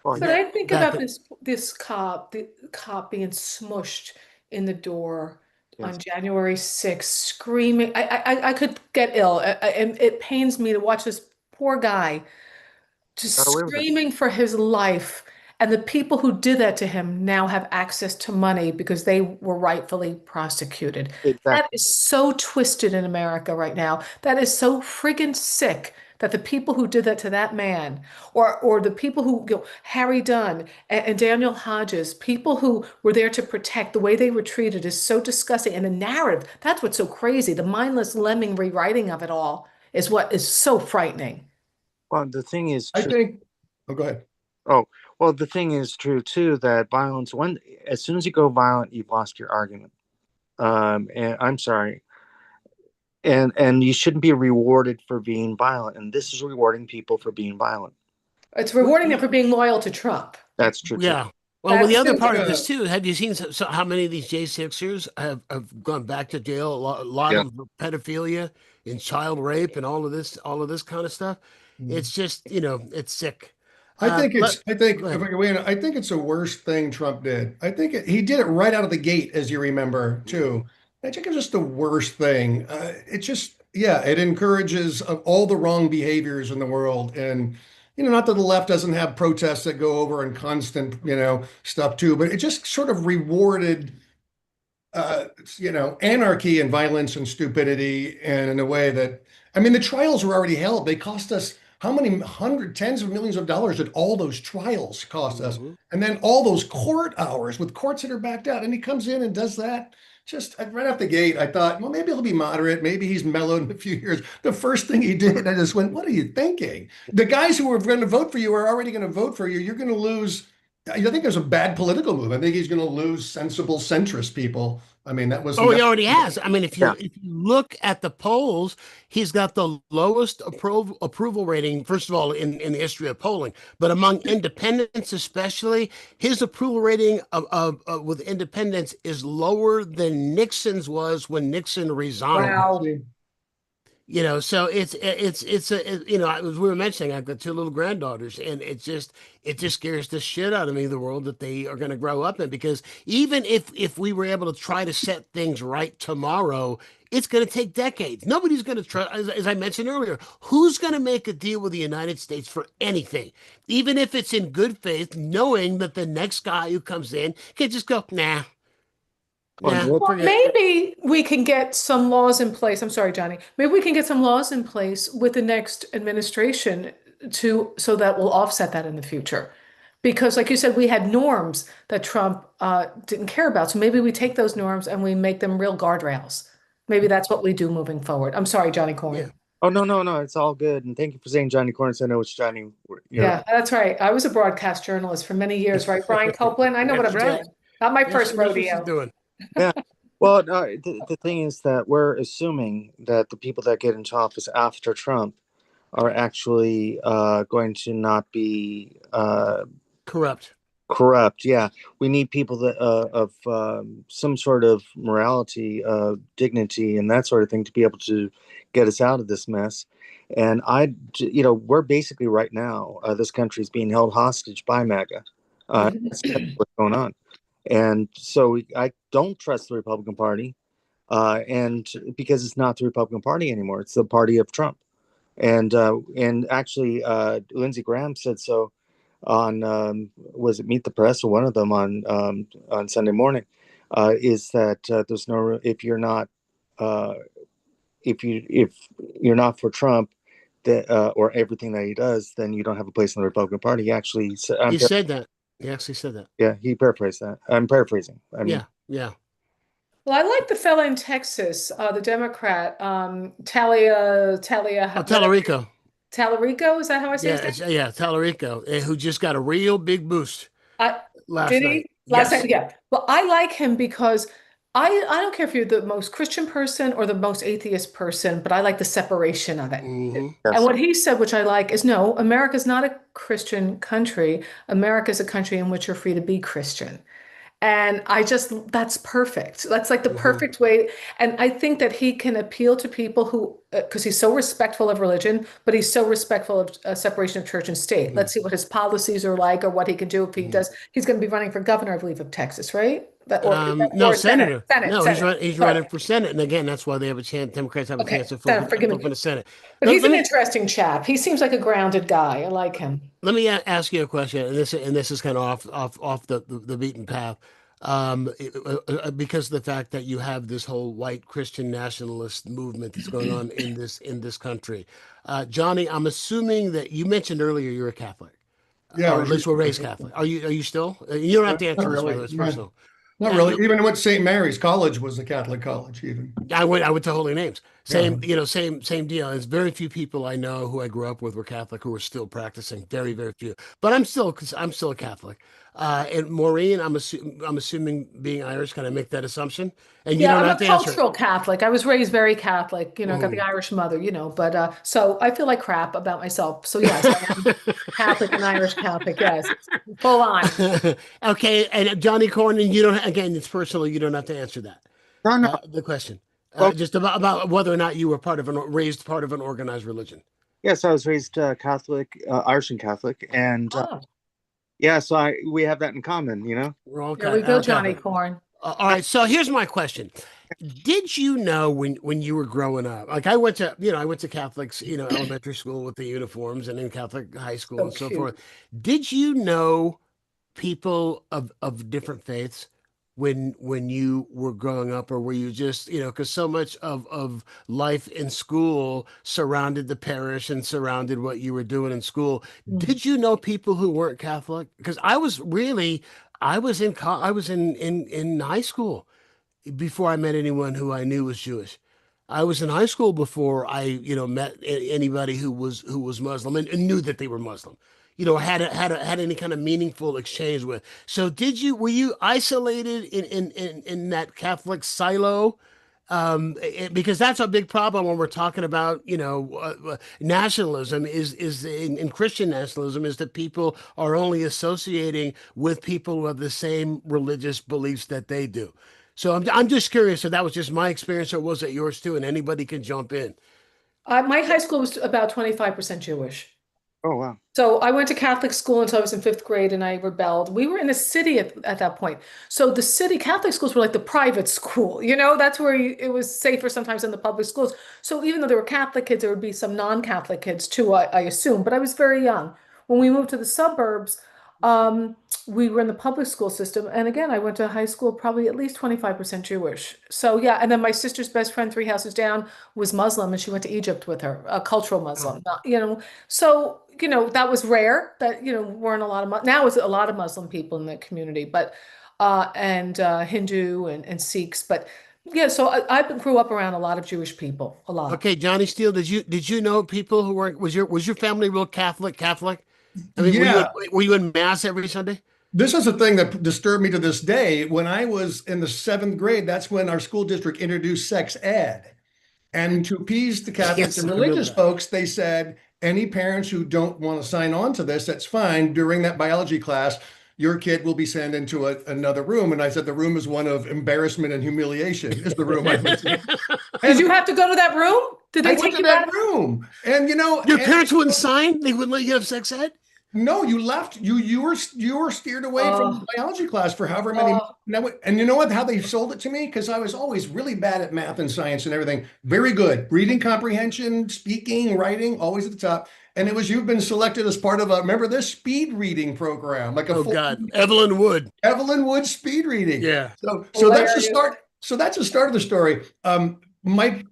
Oh, But yeah. I think about this cop, the cop being smushed in the door Yes. on January 6th, screaming. I could get ill. And it pains me to watch this poor guy just Got away with it. screaming for his life. And the people who did that to him now have access to money because they were rightfully prosecuted. Exactly. That is so twisted in America right now. That is so friggin' sick that the people who did that to that man, or the people who, Harry Dunn and Daniel Hodges, people who were there to protect, the way they were treated is so disgusting. And the narrative, that's what's so crazy. The mindless lemming rewriting of it all is what is so frightening. Well, the thing is, I think. Oh, go ahead. Oh, well, the thing is true too that violence. As soon as you go violent, you've lost your argument. And I'm sorry. And you shouldn't be rewarded for being violent. And this is rewarding people for being violent. It's rewarding them for being loyal to Trump. That's true too. Yeah. Well, the other That's part of this too, have you seen how many of these J6ers have gone back to jail? A lot Yeah. of pedophilia and child rape and all of this kind of stuff. It's just, it's sick. I think But it's. I think go if ahead. I can weigh in, I think it's the worst thing Trump did. I think he did it right out of the gate, as you remember too. I think it's just the worst thing. It just, yeah, it encourages all the wrong behaviors in the world, and not that the left doesn't have protests that go over and constant, stuff too, but it just sort of rewarded anarchy and violence and stupidity, and in a way that, I mean, the trials were already held. They cost us how many tens of millions of dollars did all those trials cost us? Mhm. And then all those court hours with courts that are backed out. And he comes in and does that. Just right off the gate, I thought, well, maybe he'll be moderate. Maybe he's mellowed in a few years. The first thing he did, I just went, what are you thinking? The guys who are going to vote for you are already going to vote for you. You're going to lose. I think there's a bad political move. I think he's going to lose sensible centrist people. I mean, that was Oh, he already has. I mean, Yeah. if you look at the polls, he's got the lowest approval rating, first of all, in the history of polling. But among independents, especially, his approval rating with independents is lower than Nixon's was when Nixon resigned. wow. So as we were mentioning, I've got two little granddaughters, and it just scares the shit out of me, the world that they are going to grow up in. Because even if we were able to try to set things right tomorrow, it's going to take decades. Nobody's going to try, as I mentioned earlier, who's going to make a deal with the United States for anything, even if it's in good faith, knowing that the next guy who comes in can just go, nah. Yeah, Well, forget it. maybe we can get some laws in place. I'm sorry, Johnny. Maybe we can get some laws in place with the next administration so that will offset that in the future. Because, like you said, we had norms that Trump didn't care about. So maybe we take those norms and we make them real guardrails. Maybe that's what we do moving forward. I'm sorry, Johnny Yeah. Corn. Oh, no, it's all good. And thank you for saying Johnny Corn. So I know it's Johnny. Yeah, that's right. I was a broadcast journalist for many years, right, Brian Copeland? I know what That's I'm right. doing. Not my Yeah, first she knows what she's rodeo. doing. Yeah. Well, no, the thing is that we're assuming that the people that get into office after Trump are actually going to not be Corrupt. corrupt. Yeah, we need people that of some sort of morality, dignity, and that sort of thing to be able to get us out of this mess. And we're basically right now, this country is being held hostage by MAGA. That's what's going on. And so I don't trust the Republican Party, and because it's not the Republican Party anymore, it's the party of Trump. And actually, Lindsey Graham said so on was it Meet the Press or one of them on Sunday morning, is that there's no if you're not if you're not for Trump, that or everything that he does, then you don't have a place in the Republican Party. He actually said, He said that. He actually said that. yeah, he paraphrased that. I'm paraphrasing. I mean, Yeah. Well, I like the fella in Texas, the Democrat, Oh, Tallarico. Tallarico. Is that how I say Yeah, his name? Tallarico, who just got a real big boost Uh, last did night. he? Last Yes. night, yeah. Well, I like him because I don't care if you're the most Christian person or the most atheist person, but I like the separation of it. Hmm. And yes. what he said, which I like, is no, America's not a Christian country. America is a country in which you're free to be Christian. And that's perfect. That's like the Hmm. perfect way. And I think that he can appeal to people who, because he's so respectful of religion, but he's so respectful of separation of church and state. Let's see what his policies are like or what he can do if he Hmm. does. He's going to be running for governor, I believe, of Texas, right? No, Or Senate. senator. Senate. No, Senate. he's Sorry. running for Senate, and again, that's why they have a chance. Democrats have a Okay. chance of Senate, forgive me. flipping the Senate. But Let, he's let an me interesting chap. He seems like a grounded guy. I like him. let me ask you a question, and this is kind of off the beaten path, because of the fact that you have this whole white Christian nationalist movement that's going on in this country. Johnny, I'm assuming that you mentioned earlier you're a Catholic, Yeah, I or at was least just, were raised Catholic. Are you still? You don't have to not answer this, by the really. way, it's personal. Not Yeah, really. Even went St. Mary's College was a Catholic college, even. I went to Holy Names. Yeah. Same deal. There's very few people I know who I grew up with were Catholic who are still practicing. Very, very few. But I'm still a Catholic. And Maureen, I'm assuming being Irish, can I make that assumption? And you Yeah, don't I'm have a to answer it. cultural Catholic. I was raised very Catholic, got the Mm. Irish mother, but so I feel like crap about myself. So yes, I am Catholic and Irish Catholic. Yes, it's full on. Okay, and Johnny Cornyn, you don't, again, it's personal. You don't have to answer that. No, no. The question, Well, just about whether or not you were raised part of an organized religion. yes, I was raised Catholic, Irish and Catholic, and Oh, yeah, so we have that in common, you know. We're all there we go, Johnny Catholic. Corn. All right, so here's my question. Did you know when you were growing up, like I went to Catholics, elementary school with the uniforms and in Catholic high school So and so cute. forth. Did you know people of different faiths when you were growing up, or were you just, because so much of life in school surrounded the parish and surrounded what you were doing in school. Mm. Did you know people who weren't Catholic? Because I was in high school before I met anyone who I knew was Jewish. I was in high school before I, met anybody who was Muslim and knew that they were Muslim. Had any kind of meaningful exchange with. So were you isolated in that Catholic silo? Because that's a big problem when we're talking about, nationalism is in Christian nationalism is that people are only associating with people who have the same religious beliefs that they do. So I'm just curious if that was just my experience or was it yours too? And anybody can jump in. My high school was about 25% Jewish. Oh wow. So I went to Catholic school until I was in fifth grade and I rebelled. We were in the city at that point. So the city Catholic schools were like the private school, that's where it was safer sometimes than the public schools. So even though there were Catholic kids, there would be some non-Catholic kids too, I assume. But I was very young. When we moved to the suburbs, um, we were in the public school system. And again, I went to high school probably at least 25% Jewish. So yeah, and then my sister's best friend, three houses down, was Muslim and she went to Egypt with her, a cultural Muslim, so, that was rare that, weren't a lot of, now it's a lot of Muslim people in the community, but, and Hindu and Sikhs. But yeah, so I grew up around a lot of Jewish people, a lot. Okay, Johnny Steele, did you know people who weren't, was your family real Catholic? I mean, Yeah. were you in mass every Sunday? This is a thing that disturbed me to this day. When I was in the seventh grade, that's when our school district introduced sex ed. And to appease the Catholics Yes, and I remember religious that. folks, they said, any parents who don't want to sign on to this, that's fine. During that biology class, your kid will be sent into another room. And I said, the room is one of embarrassment and humiliation, is the room I went to. Did And you have to go to that room? Did I they went take to you out? that room. And, Your parents wouldn't sign? They wouldn't let you have sex ed? no, you left. You were steered away from the Oh, biology class for however many months. oh, And you know what? How they sold it to me? Because I was always really bad at math and science and everything. Very good. Reading comprehension, speaking, writing, always at the top. And it was you've been selected as part of remember this speed reading program, like a Oh full God, Evelyn Wood. Evelyn Wood speed reading. Yeah. So that's the hilarious. start. So that's the start of the story.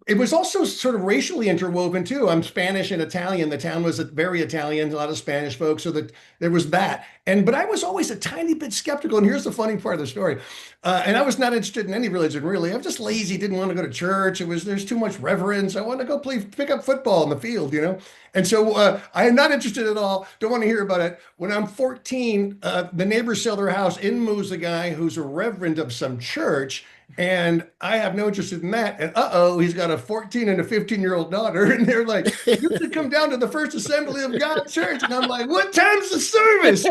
It was also sort of racially interwoven too. I'm Spanish and Italian. The town was very Italian, a lot of Spanish folks, so that there was that. But I was always a tiny bit skeptical. And here's the funny part of the story. And I was not interested in any religion really. I was just lazy, didn't want to go to church. There's too much reverence. I wanted to go pick up football in the field. And so I am not interested at all. Don't want to hear about it. When I'm 14, the neighbors sell their house. In moves a guy who's a reverend of some church. And I have no interest in that. And he's got a 14 and a 15-year-old daughter. And they're like, you should come down to the First Assembly of God Church. And I'm like, what time's the service?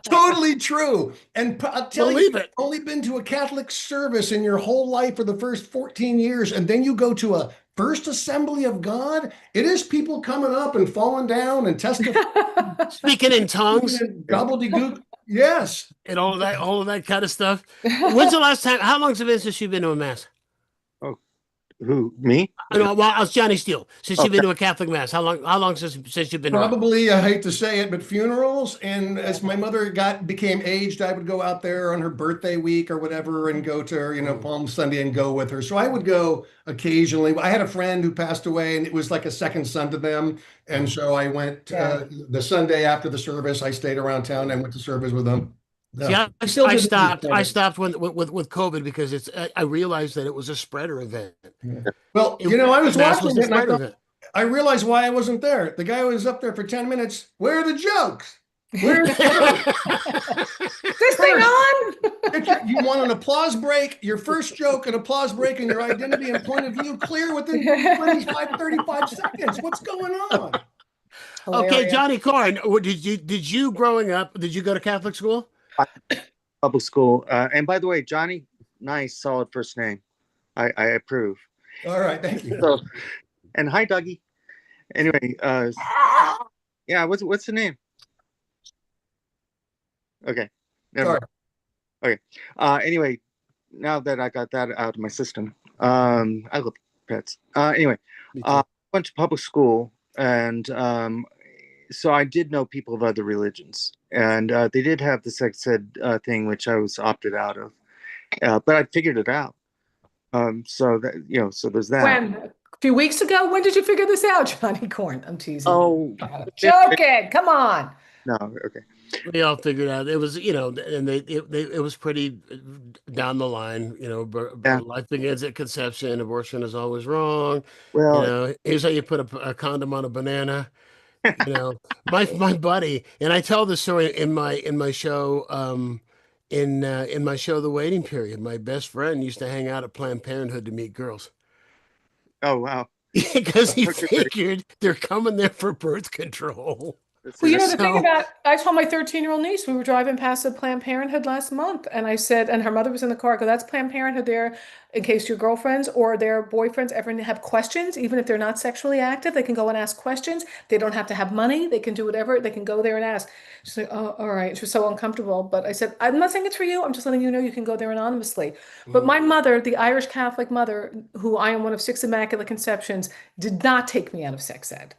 Totally true. And I'll tell you, Believe it. you've only been to a Catholic service in your whole life for the first 14 years. And then you go to a First Assembly of God. It is people coming up and falling down and testifying Speaking in tongues and gobbledygook. Yes. and all of that kind of stuff. When's the last time? How long's it been since you've been to a mass? Oh, who me? I know, well, it's Johnny Steele. Since you've Okay. been to a Catholic mass, how long since you've been to one? Probably, I hate to say it, but funerals. And as my mother became aged, I would go out there on her birthday week or whatever and go to her, Palm Sunday and go with her. So I would go occasionally. I had a friend who passed away and it was like a second son to them. And so I went Yeah. the Sunday after the service. I stayed around town and went to service with them. See, Yeah. I, Still I to this stopped. day. I stopped with COVID because I realized that it was a spreader event. Well, It, I was mass was watching a it and I spreader thought, event. I realized why I wasn't there. The guy was up there for 10 minutes. Where are the jokes? Where's proof? This thing on? You want an applause break, your first joke, an applause break, and your identity and point of view clear within 35 seconds. What's going on? Okay, Hilarious. Johnny Corn, did you growing up, did you go to Catholic school? Public school. And by the way, Johnny, nice, solid first name. I approve. All right, thank you. So, and hi, Dougie. Anyway, yeah, what's the name? Okay, never Sorry. mind. Okay. Anyway, now that I got that out of my system, I love pets. Anyway, went to public school, and so I did know people of other religions, and they did have the sex ed thing, which I was opted out of, but I figured it out. So that so there's that. When? A few weeks ago? When did you figure this out, Johnny Corn? I'm teasing. Oh, Joking. Come on. no, okay. We all figured out it was, and it was pretty down the line, Yeah. life begins at conception, abortion is always wrong. Well, Here's how you put a condom on a banana. My buddy, and I tell this story in my show, in my show, The Waiting Period. My best friend used to hang out at Planned Parenthood to meet girls oh wow. because he figured they're coming there for birth control. Well, the thing So- about, I told my 13-year-old niece, we were driving past the Planned Parenthood last month, and I said, and her mother was in the car, I go, that's Planned Parenthood there in case your girlfriends or their boyfriends ever have questions, even if they're not sexually active, they can go and ask questions. They don't have to have money. They can do whatever. They can go there and ask. She's like, oh, all right. She was so uncomfortable. But I said, I'm not saying it's for you. I'm just letting you know you can go there anonymously. But my mother, the Irish Catholic mother, who I am one of 6 immaculate conceptions, did not take me out of sex ed.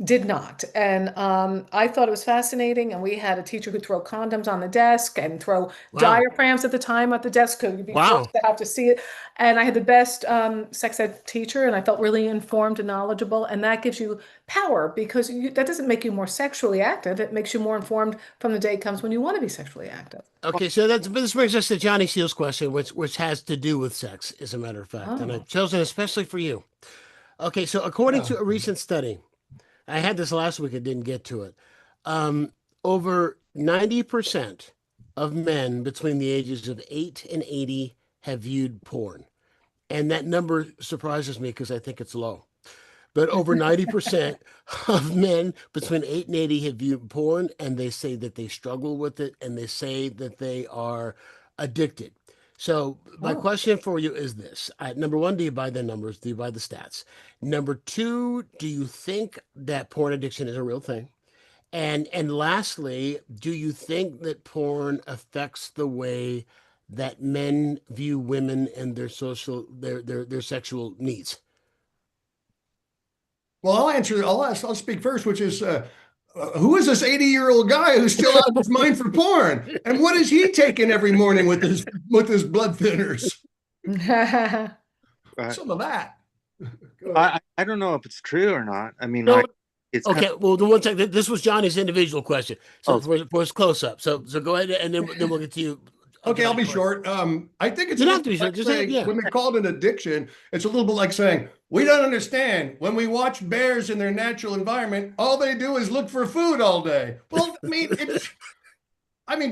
Did not. And I thought it was fascinating. And we had a teacher who'd throw condoms on the desk and throw diaphragms at the time at the desk. Could be forced to have to see it. And I had the best sex ed teacher, and I felt really informed and knowledgeable. And that gives you power because that doesn't make you more sexually active. It makes you more informed from the day comes when you want to be sexually active. Okay, so this brings us to Johnny Steele's question, which has to do with sex, as a matter of fact. And I've chosen especially for you. Okay, so according to a recent study, I had this last week, I didn't get to it. Over 90% of men between the ages of 8 and 80 have viewed porn. And that number surprises me because I think it's low. But over 90% of men between 8 and 80 have viewed porn, and they say that they struggle with it, and they say that they are addicted. So my question for you is this. Number one, do you buy the numbers? Do you buy the stats? Number two, do you think that porn addiction is a real thing? And lastly, do you think that porn affects the way that men view women and their sexual needs? Well, I'll speak first, which is who is this 80-year-old guy who's still out of his mind for porn? And what is he taking every morning with his blood thinners? Some of that. I don't know if it's true or not. I mean, No, it's okay, well, the one second, this was Johnny's individual question. So for his close up. So go ahead, and then we'll get to you. Okay, I'll be short. I think it's You don't have to be short, just say it, yeah. when they call it an addiction, it's a little bit like saying, we don't understand. When we watch bears in their natural environment, all they do is look for food all day. Well, I mean,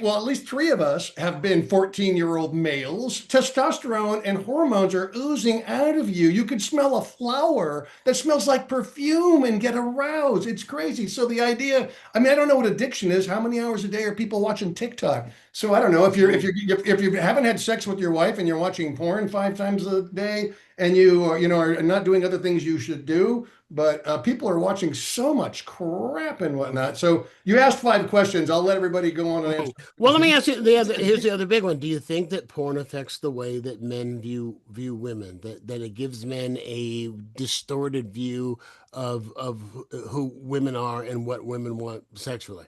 well, at least 3 of us have been 14-year-old males. Testosterone and hormones are oozing out of you. You could smell a flower that smells like perfume and get aroused. It's crazy. So the idea, I mean, I don't know what addiction is. How many hours a day are people watching TikTok? So I don't know if you haven't had sex with your wife and you're watching porn 5 times a day and you are not doing other things you should do. But people are watching so much crap and whatnot. So you asked 5 questions. I'll let everybody go on and answer. Well, let me ask you here's the other big one. Do you think that porn affects the way that men view women? That it gives men a distorted view of who women are and what women want sexually?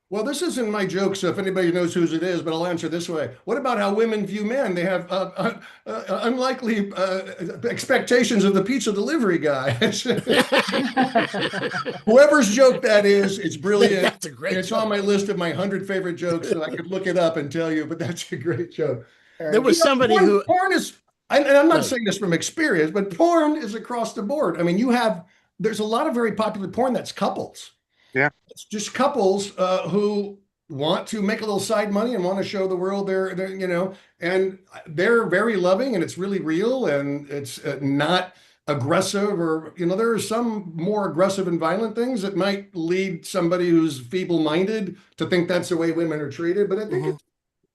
Well, this isn't my joke, so if anybody knows whose it is, but I'll answer this way. What about how women view men? They have unlikely expectations of the pizza delivery guy. Whoever's joke that is, it's brilliant. That's a great It's joke. on my list of my 100 favorite jokes, so I could look it up and tell you, but that's a great joke. There was somebody who Porn is, and I'm not saying this from experience, but porn is across the board. I mean, there's a lot of very popular porn that's couples. Yeah. It's just couples who want to make a little side money and want to show the world and they're very loving and it's really real and it's not aggressive or, there are some more aggressive and violent things that might lead somebody who's feeble-minded to think that's the way women are treated. But I think it's,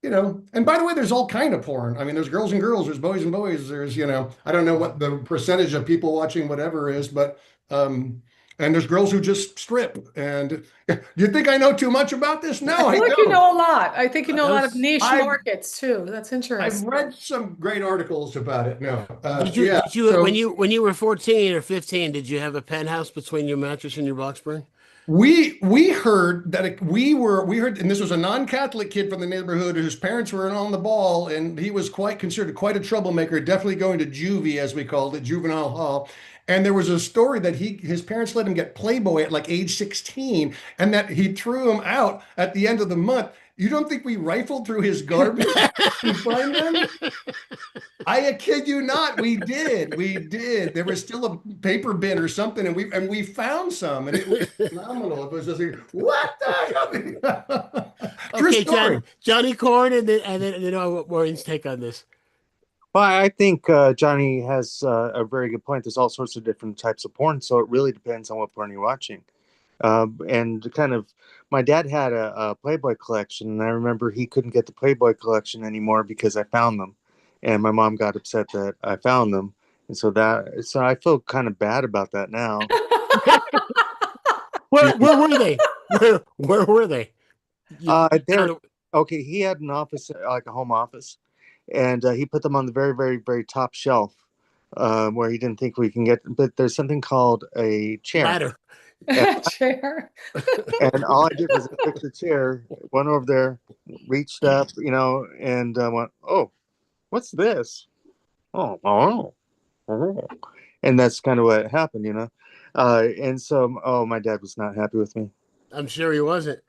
and by the way, there's all kind of porn. I mean, there's girls and girls, there's boys and boys, there's, I don't know what the percentage of people watching whatever is, but, and there's girls who just strip. And you think I know too much about this? No, I I feel like you don't. know a lot. I think you know a lot of niche I've- markets too. That's I've interesting. read some great articles about it. No, Did you so when you were 14 or 15, did you have a penthouse between your mattress and your box spring? we heard that we heard, and this was a non-Catholic kid from the neighborhood whose parents were on the ball, and he was considered quite a troublemaker, definitely going to juvie, as we called it, juvenile hall. And there was a story that his parents let him get Playboy at like age 16, and that he threw him out at the end of the month. You don't think we rifled through his garbage to find them? I kid you not, we did. We did. There was still a paper bin or something, and we found some, and it was phenomenal. It was just like, what the hell? True Okay, story. Johnny Corn, and then what Maureen's take on this. Well, I think Johnny has a very good point. There's all sorts of different types of porn, so it really depends on what porn you're watching. And kind of, my dad had a Playboy collection, and I remember he couldn't get the Playboy collection anymore because I found them, and my mom got upset that I found them, and so I feel kind of bad about that now. Where were they? Where were they? Okay, he had an office, like a home office, and he put them on the very, very, very top shelf, where he didn't think we can get. But there's something called a chair. Ladder. Chair. And all I did was I took the chair, went over there, reached up, and went, "Oh, what's this? Oh. And that's kind of what happened. And so, my dad was not happy with me. I'm sure he wasn't.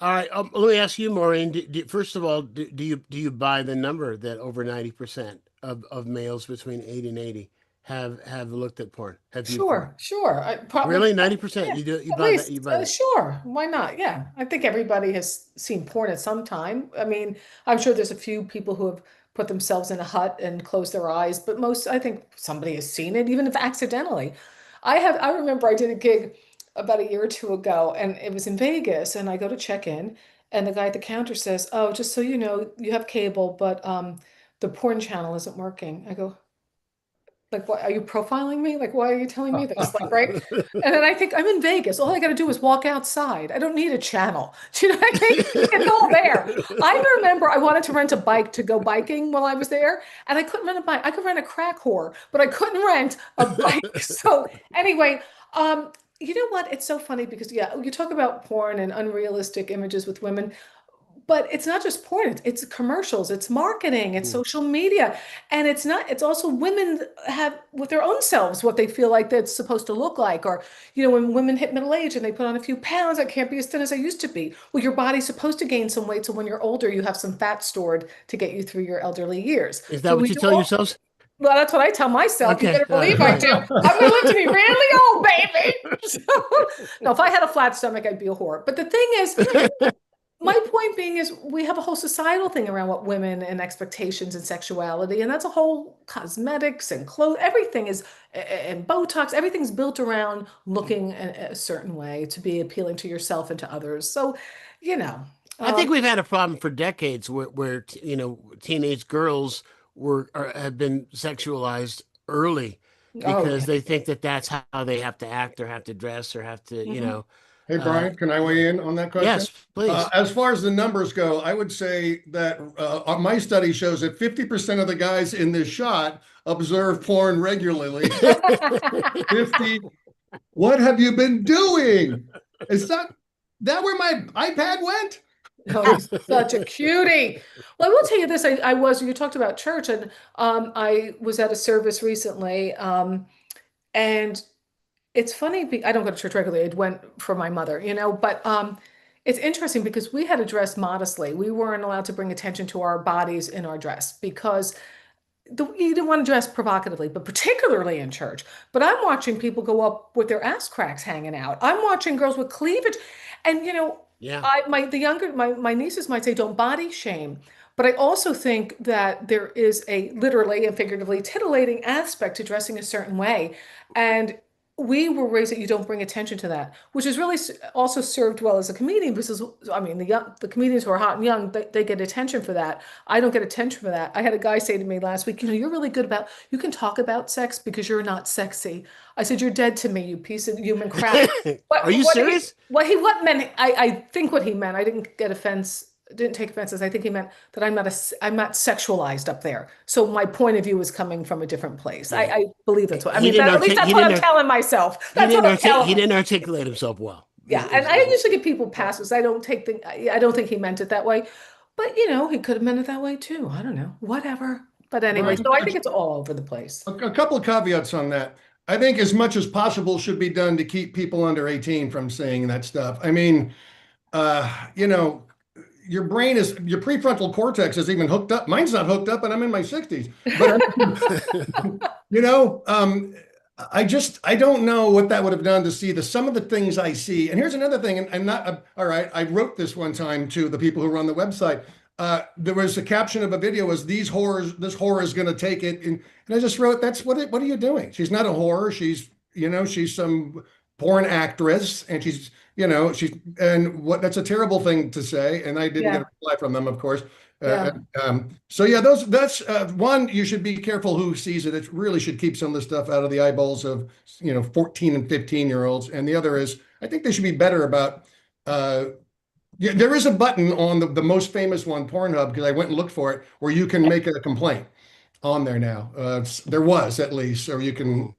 All right, let me ask you, Maureen. First of all, do you buy the number that over 90% of males between 80 and 80 have looked at porn? Have viewed porn? Sure. I probably Really, 90%? yeah, You at buy least, that? You buy that? sure. Why not? Yeah. I think everybody has seen porn at some time. I mean, I'm sure there's a few people who have put themselves in a hut and closed their eyes, but I think somebody has seen it, even if accidentally. I remember I did a gig about a year or two ago, and it was in Vegas, and I go to check in, and the guy at the counter says, "Oh, just so you know, you have cable, but the porn channel isn't working." I go, like, what are you profiling me? Like, why are you telling me this? Like, right? And then I think I'm in Vegas. All I got to do is walk outside. I don't need a channel. Do you know what I mean? It's all there. I remember I wanted to rent a bike to go biking while I was there, and I couldn't rent a bike. I could rent a crack whore, but I couldn't rent a bike. So anyway, you know what? It's so funny because yeah, you talk about porn and unrealistic images with women. But it's not just porn, it's commercials, it's marketing, it's social media. And it's also women have with their own selves what they feel like that's supposed to look like. Or, when women hit middle age and they put on a few pounds, I can't be as thin as I used to be. Well, your body's supposed to gain some weight. So when you're older, you have some fat stored to get you through your elderly years. Is that So what we you do tell all- yourselves? Well, that's what I tell myself. You Okay. better believe I do. I'm going to live to be really old, baby. No, if I had a flat stomach, I'd be a whore. But the thing is, my point being is we have a whole societal thing around what women and expectations and sexuality, and that's a whole cosmetics and clothes, everything is, and Botox, everything's built around looking a certain way to be appealing to yourself and to others. So, you know, I think we've had a problem for decades where teenage girls have been sexualized early oh, because yeah. they think that that's how they have to act or have to dress or have to, Mhm. Hey, Brian, can I weigh in on that question? Yes, please. As far as the numbers go, I would say that my study shows that 50% of the guys in this shot observe porn regularly. 50. What have you been doing? Is that where my iPad went? Oh, he's such a cutie. Well, I will tell you this. You talked about church, and I was at a service recently, and it's funny. I don't go to church regularly. It went for my mother, but it's interesting because we had to dress modestly. We weren't allowed to bring attention to our bodies in our dress because you didn't want to dress provocatively, but particularly in church. But I'm watching people go up with their ass cracks hanging out. I'm watching girls with cleavage, and Yeah. my nieces might say don't body shame, but I also think that there is a literally and figuratively titillating aspect to dressing a certain way, and we were raised that you don't bring attention to that, which is really also served well as a comedian because I mean the comedians who are hot and young they get attention for that. I don't get attention for that. I had a guy say to me last week, you're really good about you can talk about sex because you're not sexy. I said, you're dead to me, you piece of human crap. Are you serious? What meant I think what he meant, I didn't get offense, didn't take offenses. I think he meant that I'm not sexualized up there. So my point of view is coming from a different place. I believe that's what I mean. At least that's what I'm telling myself. That's what I'm telling. He didn't articulate himself well. Yeah, and I usually give people passes. I don't think he meant it that way, but he could have meant it that way too. I don't know. Whatever. But anyway, so I think it's all over the place. A couple of caveats on that. I think as much as possible should be done to keep people under 18 from saying that stuff. I mean, your brain your prefrontal cortex is even hooked up. Mine's not hooked up and I'm in my 60s. But, I don't know what that would have done to see some of the things I see. And here's another thing, and I'm not, all right, I wrote this one time to the people who run the website. There was a caption of a video was this whore is going to take it. And I just wrote, what are you doing? She's not a whore. She's some porn actress and that's a terrible thing to say. And I didn't get a reply from them, of course. That's one, you should be careful who sees it. It really should keep some of the stuff out of the eyeballs of, 14 and 15-year-olds. And the other is, I think they should be better about, there is a button on the most famous one, Pornhub, because I went and looked for it, where you can make a complaint on there now. There was at least, or you can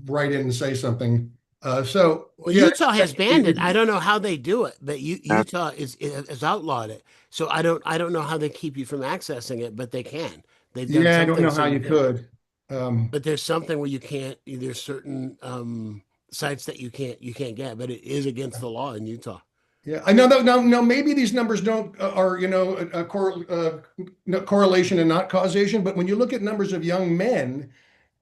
write in and say something. Utah has banned it. I don't know how they do it, but Utah has outlawed it. So I don't know how they keep you from accessing it, but they can. I don't know how you could. But there's something where you can't. There's certain sites that you can't get, but it is against the law in Utah. Yeah, I know that. No, maybe these numbers are a correlation and not causation. But when you look at numbers of young men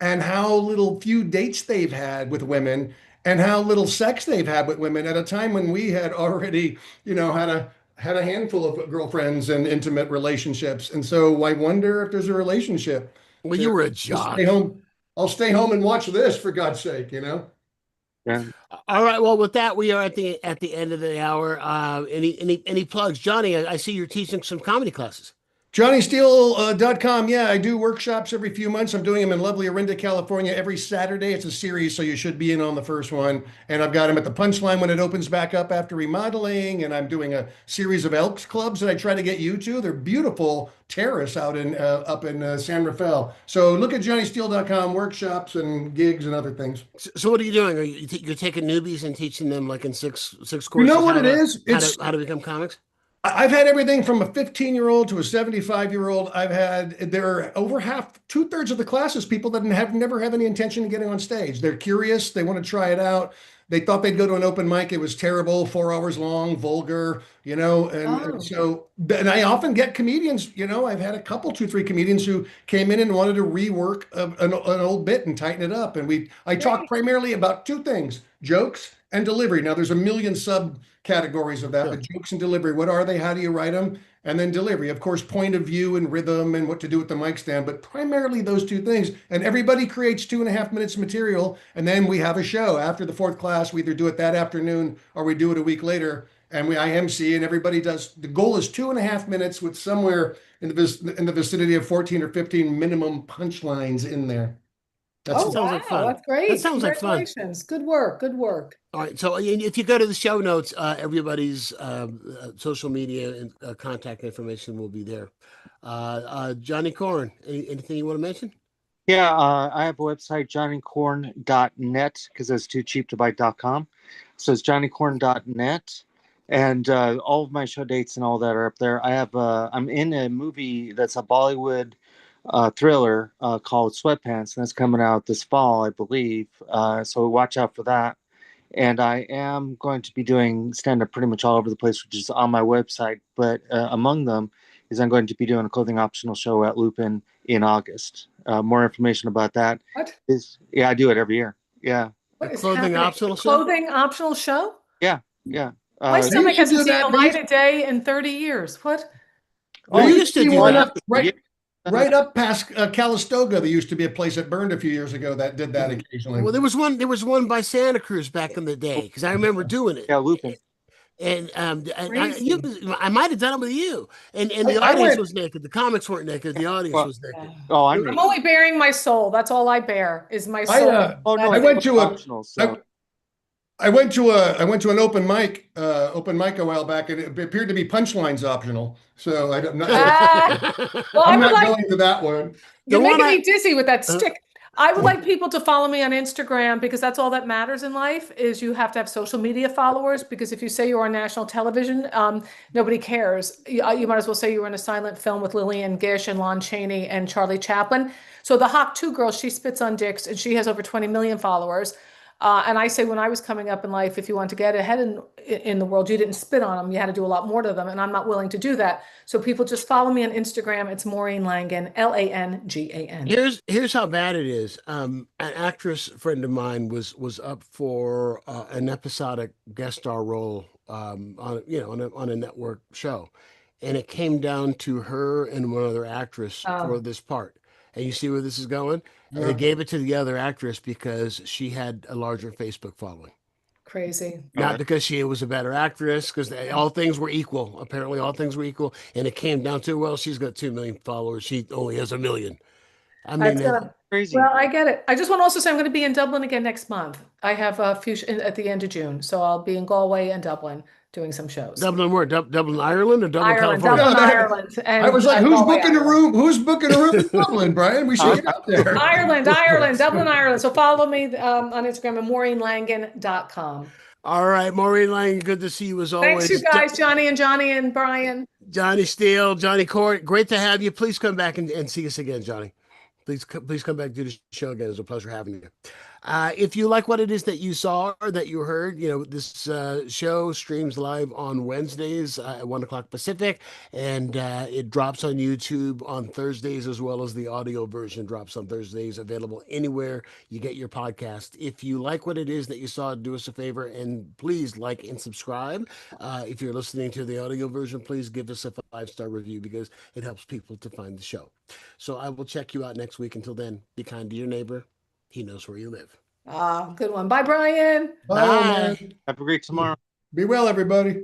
and how few dates they've had with women and how little sex they've had with women at a time when we had already, had a handful of girlfriends and intimate relationships. And so I wonder if there's a relationship. Well, you were a jock. I'll stay home and watch this, for God's sake, Yeah. All right. Well, with that, we are at the end of the hour. Any plugs? Johnny, I see you're teaching some comedy classes. JohnnySteele.com. Yeah, I do workshops every few months. I'm doing them in lovely Orinda, California every Saturday. It's a series, so you should be in on the first one. And I've got them at the Punchline when it opens back up after remodeling. And I'm doing a series of Elks clubs that I try to get you to. They're beautiful terrace out up in San Rafael. So look at JohnnySteele.com, workshops and gigs and other things. So what are you doing? Are you're taking newbies and teaching them like in six courses? You know what it is? How to become comics? I've had everything from a 15-year-old to a 75-year-old. There are over 2/3 of the classes, people that never have any intention of getting on stage. They're curious. They want to try it out. They thought they'd go to an open mic. It was terrible, 4 hours long, vulgar, and I often get comedians, I've had a couple, 2-3 comedians who came in and wanted to rework an old bit and tighten it up. And I talk primarily about 2 things, jokes and delivery. Now there's a million subcategories of that, but jokes and delivery, what are they? How do you write them? And then delivery, of course, point of view and rhythm and what to do with the mic stand, but primarily those 2 things. And everybody creates 2.5 minutes material. And then we have a show after the 4th class. We either do it that afternoon or we do it a week later. And I MC and everybody does. The goal is 2.5 minutes with somewhere in the vicinity of 14 or 15 minimum punchlines in there. Sounds like fun. That's great. That sounds like fun. Good work. Good work. All right. So if you go to the show notes, everybody's social media and contact information will be there. Johnny Corn, anything you want to mention? Yeah, I have a website, johnnycorn.net, because it's too cheap to buy .com. So it's johnnycorn.net. And all of my show dates and all that are up there. I'm in a movie that's a Bollywood thriller called Sweatpants, and it's coming out this fall, I believe. So watch out for that. And I am going to be doing stand-up pretty much all over the place, which is on my website. But among them is I'm going to be doing a clothing optional show at Lupin in August. more information about that. What? Yeah, I do it every year. Yeah, What is clothing happening? optional show? Clothing optional show? yeah. My They stomach used to hasn't do seen that. the light of day in 30 years. What? There Oh, used used to to be do one that. up right up past Calistoga. There used to be a place that burned a few years ago that did that occasionally. Well, there was one. There was one by Santa Cruz back in the day because I remember doing it. Yeah, Lupin. And Crazy. I might have done it with you. And I, the I audience went. was naked. The comics weren't naked. The audience Well, was naked. oh, I'm It- I'm naked. only bearing my soul. That's all I bear is my I soul. Oh no, I That's it's went to a optional. I, So I went to an open mic a while back, and it appeared to be punchlines optional. So I'm not well, I I'm would not like going to that one. you're The one making I me dizzy with that uh, stick. I would like people to follow me on Instagram because that's all that matters in life is you have to have social media followers because if you say you're on national television, nobody cares. You might as well say you were in a silent film with Lillian Gish and Lon Chaney and Charlie Chaplin. So the Hawk 2 girl, she spits on dicks and she has over 20 million followers. And I say when I was coming up in life, if you want to get ahead in the world, you didn't spit on them. You had to do a lot more to them. And I'm not willing to do that. So people just follow me on Instagram. It's Maureen Langan, Langan. here's how bad it is. An actress friend of mine was up for an episodic guest star role on on a network show, and it came down to her and one other actress for Oh, this part. And you see where this is going? And they Yeah. gave it to the other actress because she had a larger Facebook following. crazy. Not because she was a better actress, because all things were equal. Apparently, all things were equal, and it came down to, well, she's got 2 million followers. She only has 1 million. I mean, That's gonna, crazy. well, I get it. I just want to also say I'm going to be in Dublin again next month. I have a few at the end of June. So I'll be in Galway and Dublin doing some shows. Dublin where? Dublin, Ireland, or Dublin, Ireland, California? Dublin, Yeah, Ireland, I and was like, who's Galway, booking a Ireland. room? Who's booking a room in Dublin, Brian? We should get out there. Ireland, Dublin, Ireland. So follow me on Instagram at maureenlangan.com. All right, Maureen Lang, good to see you as Thanks, you always. guys, Johnny and Brian. Johnny Steele, Johnny Court, great to have you. Please come back and see us again, Johnny. Please come back to the show again. It's a pleasure having you. If you like what it is that you saw or that you heard, this show streams live on Wednesdays at 1 o'clock Pacific, and it drops on YouTube on Thursdays, as well as the audio version drops on Thursdays, available anywhere you get your podcast. If you like what it is that you saw, do us a favor and please like and subscribe. If you're listening to the audio version, please give us a 5-star review because it helps people to find the show. So I will check you out next week. Until then, be kind to your neighbor. He knows where you live. Good one. Bye, Brian. Bye, old Bye. man. Have a great tomorrow. Be well, everybody.